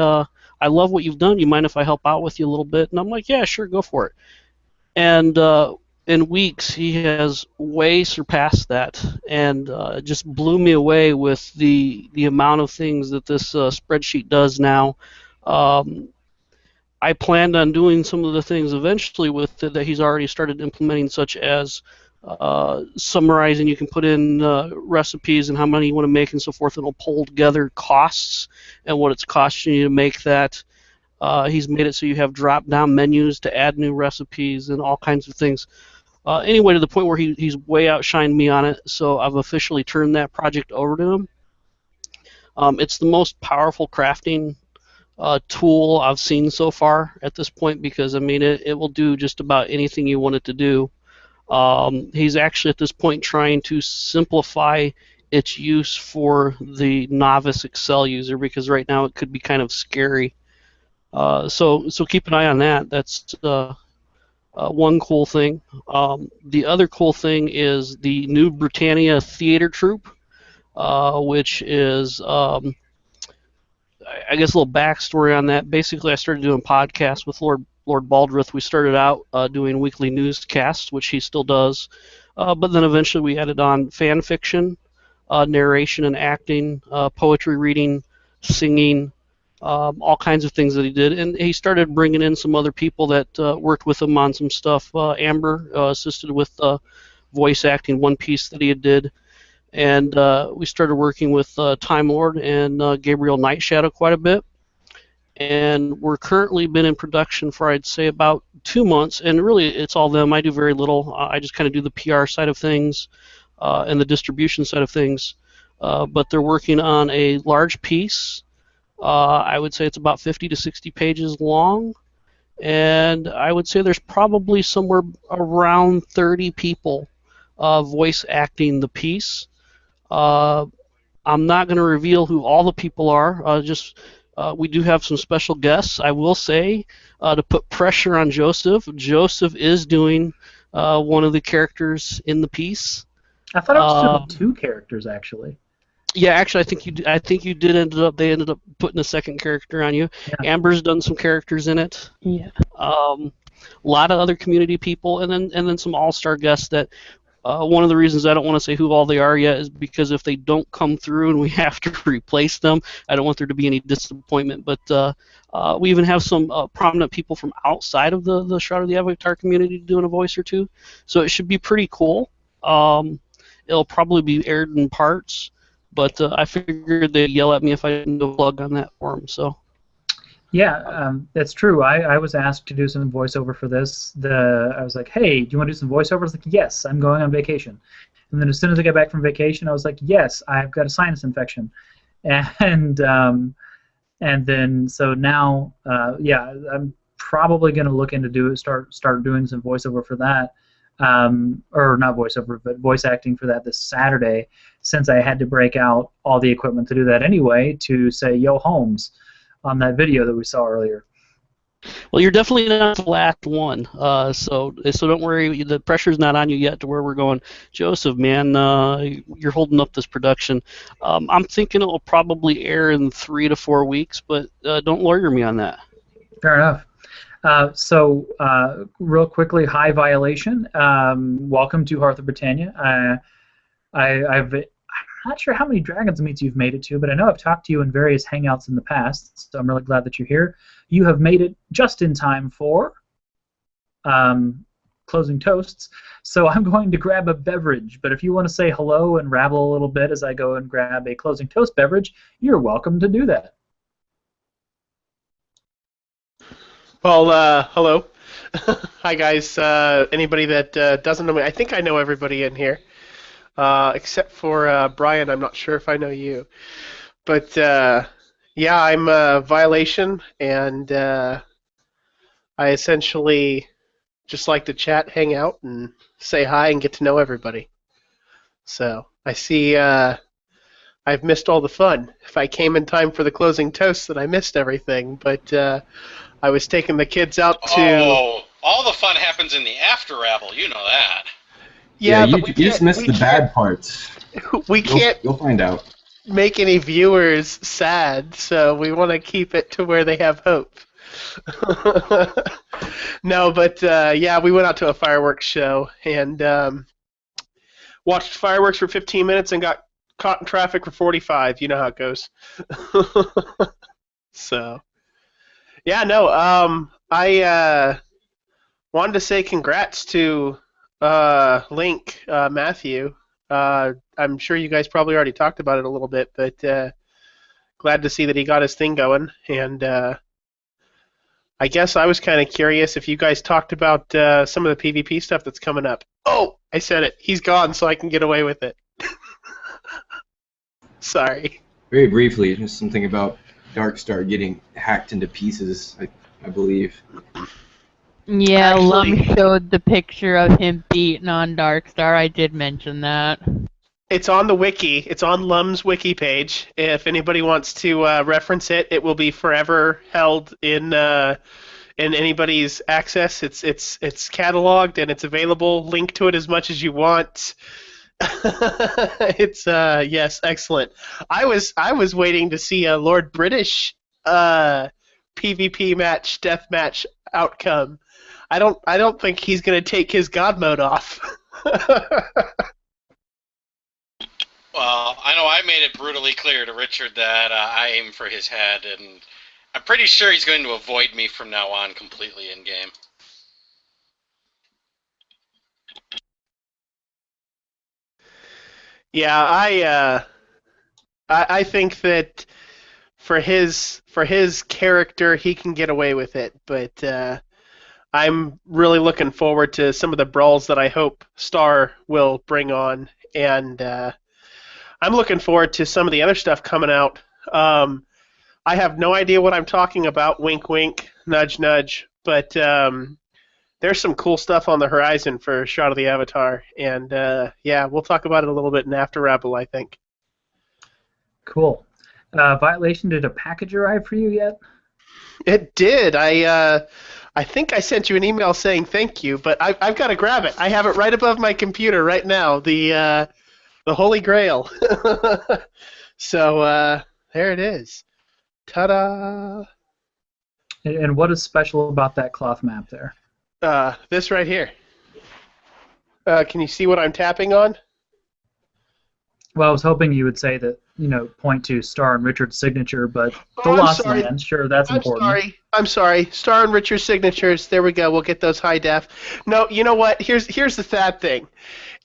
love what you've done, you mind if I help out with you a little bit? And I'm like, yeah, sure, go for it. And in weeks, he has way surpassed that, and just blew me away with the amount of things that this spreadsheet does now. I planned on doing some of the things eventually with it that he's already started implementing, such as summarizing. You can put in recipes and how many you want to make and so forth. It'll pull together costs and what it's costing you to make that. He's made it so you have drop-down menus to add new recipes and all kinds of things. Anyway, to the point where he's way outshined me on it, so I've officially turned that project over to him. It's the most powerful crafting tool I've seen so far at this point, because I mean it will do just about anything you want it to do. He's actually at this point trying to simplify its use for the novice Excel user, because right now it could be kind of scary. So keep an eye on that. That's one cool thing. The other cool thing is the new Britannia Theater Troupe, which is I guess a little backstory on that. Basically, I started doing podcasts with Lord Baldrith. We started out doing weekly newscasts, which he still does, but then eventually we added on fan fiction, narration and acting, poetry reading, singing, all kinds of things that he did. And he started bringing in some other people that worked with him on some stuff. Amber assisted with voice acting, one piece that he did. And we started working with Time Lord and Gabriel Nightshadow quite a bit. And we're currently been in production for, I'd say, about 2 months. And really, it's all them. I do very little. I just kind of do the PR side of things and the distribution side of things. But they're working on a large piece. I would say it's about 50 to 60 pages long. And I would say there's probably somewhere around 30 people voice acting the piece. I'm not going to reveal who all the people are. We do have some special guests. I will say to put pressure on Joseph. Joseph is doing one of the characters in the piece. I thought I was doing 2 characters actually. Yeah, actually, I think you did They ended up putting a second character on you. Yeah. Amber's done some characters in it. Yeah. A lot of other community people, and then some all-star guests that. One of the reasons I don't want to say who all they are yet is because if they don't come through and we have to replace them, I don't want there to be any disappointment. But we even have some prominent people from outside of the Shroud of the Avatar community doing a voice or two. So it should be pretty cool. It'll probably be aired in parts, but I figured they'd yell at me if I didn't do a plug on that for them. So. Yeah, that's true. I was asked to do some voiceover for this. I was like, hey, do you want to do some voiceover? I was like, yes, I'm going on vacation. And then as soon as I got back from vacation, I was like, yes, I've got a sinus infection. And then so now, yeah, I'm probably going to look into start doing some voiceover for that. Or not voiceover, but voice acting for that this Saturday, since I had to break out all the equipment to do that anyway, to say, yo, Holmes, on that video that we saw earlier. Well, you're definitely not the last one, so don't worry. The pressure's not on you yet to where we're going. Joseph, man, you're holding up this production. I'm thinking it will probably air in 3 to 4 weeks, but don't lawyer me on that. Fair enough. So, real quickly, High Violation. Welcome to Hearth of Britannia. I'm not sure how many Dragonsmeets you've made it to, but I know I've talked to you in various hangouts in the past, so I'm really glad that you're here. You have made it just in time for closing toasts, so I'm going to grab a beverage, but if you want to say hello and rabble a little bit as I go and grab a closing toast beverage, you're welcome to do that. Well, hello. Hi, guys. Anybody that doesn't know me, I think I know everybody in here. Except for Brian, I'm not sure if I know you. But, yeah, I'm Violation, and I essentially just like to chat, hang out, and say hi and get to know everybody. So, I see I've missed all the fun. If I came in time for the closing toast, then I missed everything. But I was taking the kids out to... Oh, all the fun happens in the after-rabble, you know that. Yeah, but you just missed the bad parts. We can't. You'll find out. Make any viewers sad, so we want to keep it to where they have hope. No, but yeah, we went out to a fireworks show and watched fireworks for 15 minutes and got caught in traffic for 45. You know how it goes. So, yeah, no. I wanted to say congrats to. Link, Matthew. I'm sure you guys probably already talked about it a little bit, but glad to see that he got his thing going. And I guess I was kind of curious if you guys talked about some of the PvP stuff that's coming up. Oh, I said it. He's gone, so I can get away with it. Sorry. Very briefly, just something about Darkstar getting hacked into pieces, I believe. Yeah, Actually, Lum showed the picture of him beating on Darkstar. I did mention that. It's on the wiki. It's on Lum's wiki page. If anybody wants to reference it, it will be forever held in anybody's access. It's cataloged and it's available. Link to it as much as you want. It's yes, excellent. I was waiting to see a Lord British PvP match, death match outcome. I don't think he's gonna take his God mode off. Well, I know I made it brutally clear to Richard that I aim for his head, and I'm pretty sure he's going to avoid me from now on completely in game. Yeah, I think that for his character, he can get away with it, but I'm really looking forward to some of the brawls that I hope Star will bring on, and I'm looking forward to some of the other stuff coming out. I have no idea what I'm talking about, wink wink, nudge nudge, but there's some cool stuff on the horizon for Shroud of the Avatar, and yeah, we'll talk about it a little bit in After Rabble, I think. Cool. Violation, did a package arrive for you yet? It did. I think I sent you an email saying thank you, but I've got to grab it. I have it right above my computer right now, the Holy Grail. So there it is. Ta-da! And what is special about that cloth map there? This right here. Can you see what I'm tapping on? Well, I was hoping you would say that, point to Star and Richard's signature, but the Lost Lands, sure, that's important. I'm sorry. Star and Richard's signatures. There we go. We'll get those high def. No, you know what? Here's the sad thing,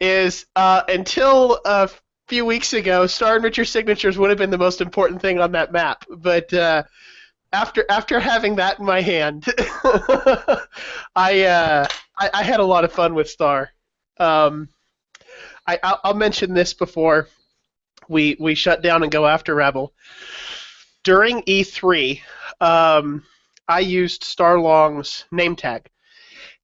is until a few weeks ago, Star and Richard's signatures would have been the most important thing on that map. But after having that in my hand, I had a lot of fun with Star. I'll mention this before we shut down and go after Rebel. During E3, I used Starlong's name tag,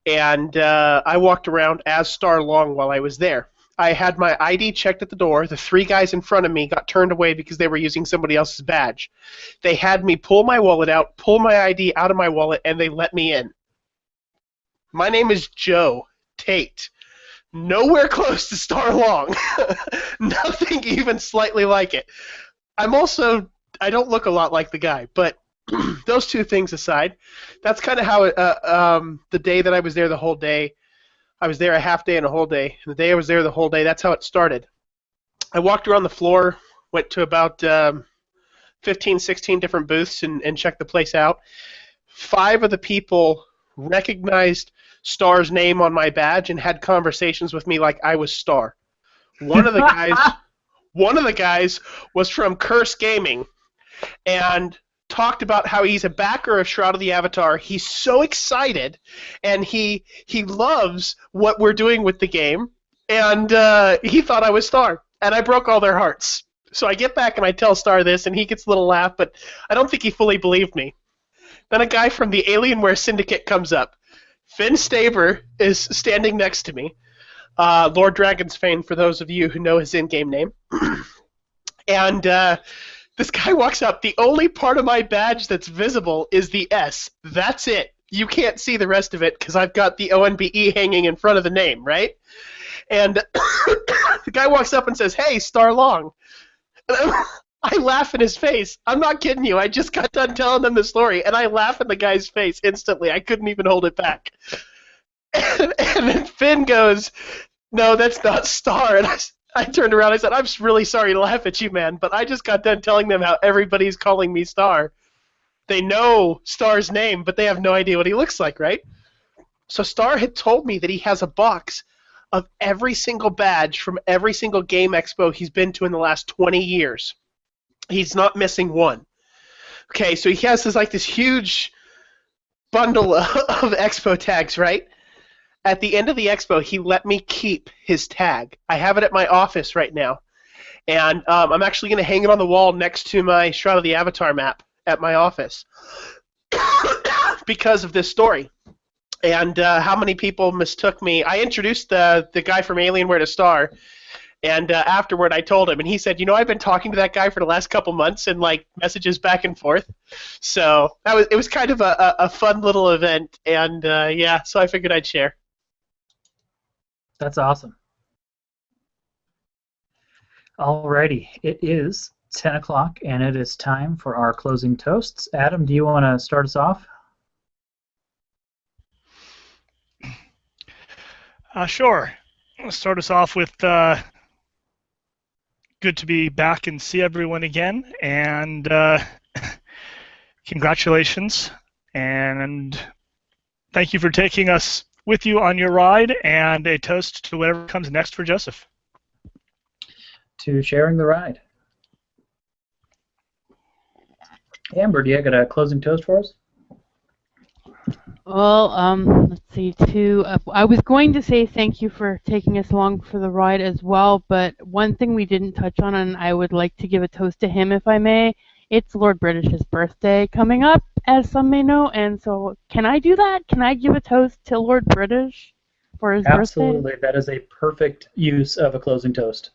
and I walked around as Starlong while I was there. I had my ID checked at the door. The 3 guys in front of me got turned away because they were using somebody else's badge. They had me pull my wallet out, pull my ID out of my wallet, and they let me in. My name is Joe Tate. Nowhere close to Starlong. Nothing even slightly like it. I don't look a lot like the guy, but those two things aside, that's kind of how the day that I was there the whole day, I was there a half day and a whole day. And the day I was there the whole day, that's how it started. I walked around the floor, went to about 15, 16 different booths and checked the place out. 5 of the people recognized Star's name on my badge and had conversations with me like I was Star. One of the guys was from Curse Gaming and talked about how he's a backer of Shroud of the Avatar. He's so excited, and he loves what we're doing with the game, and he thought I was Star, and I broke all their hearts. So I get back and I tell Star this, and he gets a little laugh, but I don't think he fully believed me. Then a guy from the Alienware Syndicate comes up. Finn Staber is standing next to me. Lord Dragonsmeet, for those of you who know his in-game name. And this guy walks up. The only part of my badge that's visible is the S. That's it. You can't see the rest of it because I've got the ONBE hanging in front of the name, right? And the guy walks up and says, "Hey, Starlong." I laugh in his face. I'm not kidding you. I just got done telling them the story, and I laugh in the guy's face instantly. I couldn't even hold it back. And then Finn goes, "No, that's not Star." And I turned around. I said, "I'm really sorry to laugh at you, man, but I just got done telling them how everybody's calling me Star. They know Star's name, but they have no idea what he looks like, right?" So Star had told me that he has a box of every single badge from every single game expo he's been to in the last 20 years. He's not missing one. Okay, so he has this huge bundle of expo tags, right? At the end of the expo, he let me keep his tag. I have it at my office right now. And I'm actually going to hang it on the wall next to my Shroud of the Avatar map at my office because of this story. And how many people mistook me. I introduced the guy from Alienware to Star, And afterward, I told him, and he said, I've been talking to that guy for the last couple months, and like messages back and forth. So it was kind of a fun little event, and yeah, so I figured I'd share. That's awesome. Alrighty, it is 10 o'clock, and it is time for our closing toasts. Adam, do you want to start us off? Sure. I'll start us off with good to be back and see everyone again, and congratulations, and thank you for taking us with you on your ride, and a toast to whatever comes next for Joseph. To sharing the ride. Amber, do you got a closing toast for us? Well, let's see. I was going to say thank you for taking us along for the ride as well, but one thing we didn't touch on, and I would like to give a toast to him if I may. It's Lord British's birthday coming up, as some may know, and so can I do that? Can I give a toast to Lord British for his birthday? Absolutely. That is a perfect use of a closing toast.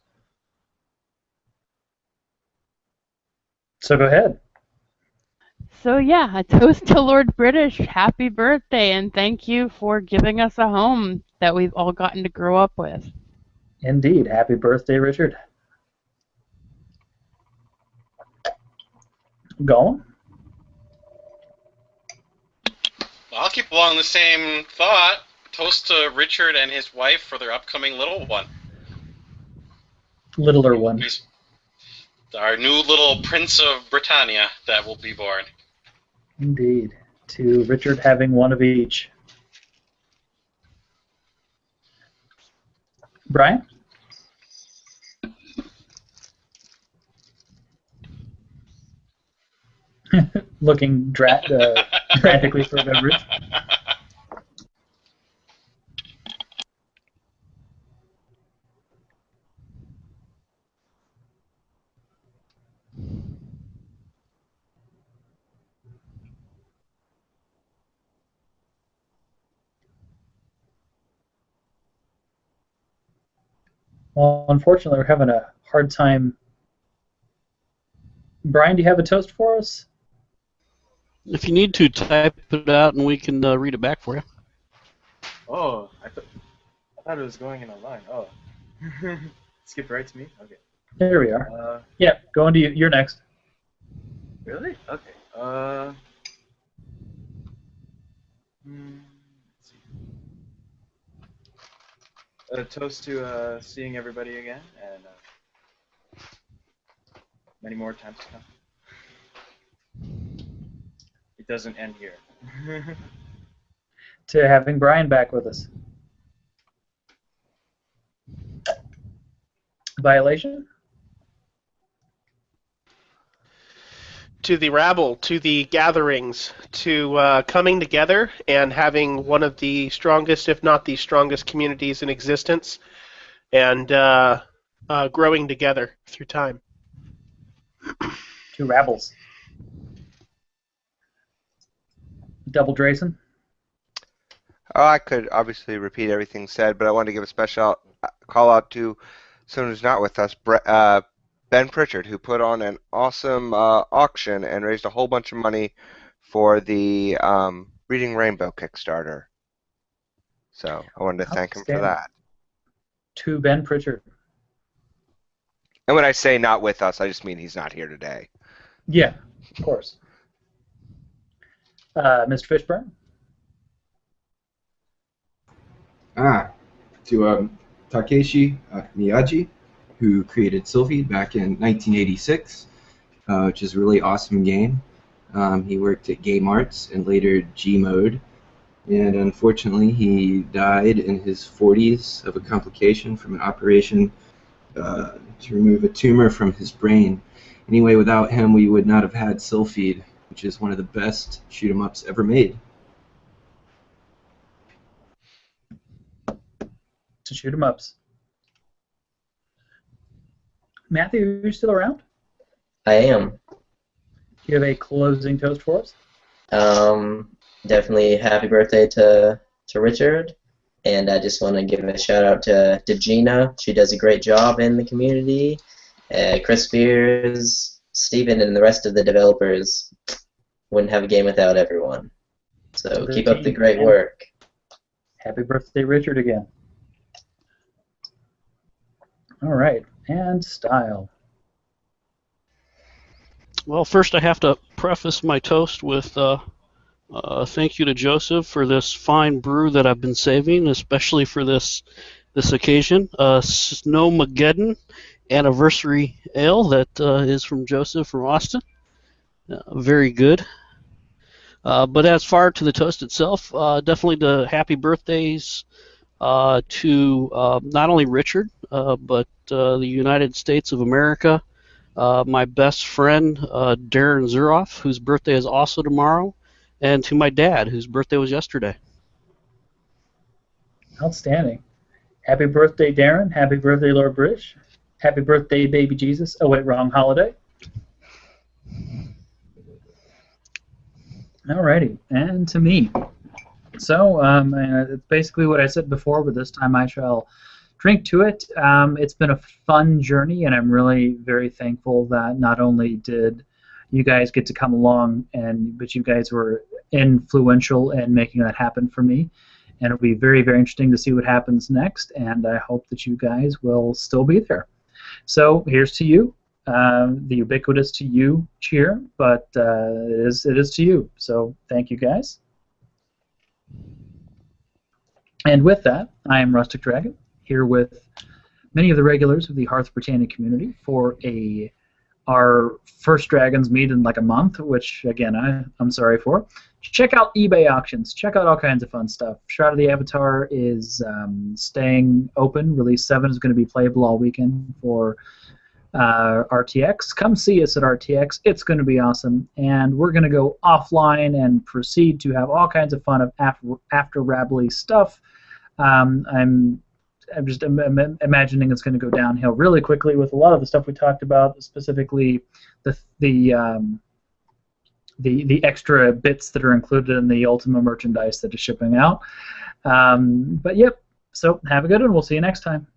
So go ahead. So yeah, a toast to Lord British. Happy birthday, and thank you for giving us a home that we've all gotten to grow up with. Indeed. Happy birthday, Richard. Gollum? I'll keep along the same thought. Toast to Richard and his wife for their upcoming little one. Littler one. Our new little Prince of Britannia that will be born. Indeed. To Richard having one of each. Brian? Looking frantically for a beverage. Well, unfortunately, we're having a hard time. Brian, do you have a toast for us? If you need to, type it out and we can read it back for you. Oh, I thought it was going in a line. Oh. Skipped right to me? Okay. There we are. Yeah, go into you. You're next. Really? Okay. Let's see. A toast to seeing everybody again, and many more times to come. It doesn't end here. To having Brian back with us. Violation? To the rabble, to the gatherings, to coming together and having one of the strongest, if not the strongest, communities in existence, and growing together through time. To Rabbles. Double Drayson? Oh, I could obviously repeat everything said, but I wanted to give a special call out to someone who's not with us, Ben Pritchard, who put on an awesome auction and raised a whole bunch of money for the Reading Rainbow Kickstarter. So I wanted to thank him for that. To Ben Pritchard. And when I say not with us, I just mean he's not here today. Yeah, of course. Mr. Fishburne? To Takeshi Miyaji, who created Sylphie back in 1986, which is a really awesome game. He worked at Game Arts and later Gmode, and unfortunately he died in his 40s of a complication from an operation to remove a tumor from his brain. Anyway, without him we would not have had Sylphie, which is one of the best shoot-'em-ups ever made. To shoot 'em ups. Matthew, are you still around? I am. Do you have a closing toast for us? Definitely happy birthday to Richard, And I just want to give a shout out to Gina. She does a great job in the community. Chris Spears, Steven, and the rest of the developers. Wouldn't have a game without everyone. So keep up the great work. Happy birthday, Richard, again. All right, and Style. Well, first I have to preface my toast with thank you to Joseph for this fine brew that I've been saving, especially for this occasion. Snowmageddon Anniversary Ale that is from Joseph from Austin. Very good. But as far to the toast itself, definitely the happy birthdays to not only Richard, but the United States of America, my best friend Darren Zuroff, whose birthday is also tomorrow, and to my dad, whose birthday was yesterday. Outstanding. Happy birthday, Darren. Happy birthday, Lord British. Happy birthday, baby Jesus. Oh, wait, wrong holiday. Alrighty, and to me. So, it's basically what I said before, but this time I shall drink to it. It's been a fun journey, and I'm really very thankful that not only did you guys get to come along, but you guys were influential in making that happen for me. And it'll be very, very interesting to see what happens next, and I hope that you guys will still be there. So here's to you. The ubiquitous to you cheer, but it is to you. So thank you guys. And with that, I am Rustic Dragon, here with many of the regulars of the Hearth Britannia community for our first Dragonsmeet in like a month, which again I'm sorry for. Check out eBay auctions. Check out all kinds of fun stuff. Shroud of the Avatar is staying open. Release 7 is going to be playable all weekend for RTX. Come see us at RTX. It's going to be awesome. And we're going to go offline and proceed to have all kinds of fun of after Rabbly stuff. I'm just imagining it's going to go downhill really quickly with a lot of the stuff we talked about, specifically the extra bits that are included in the Ultima merchandise that is shipping out. But yep, so have a good one. We'll see you next time.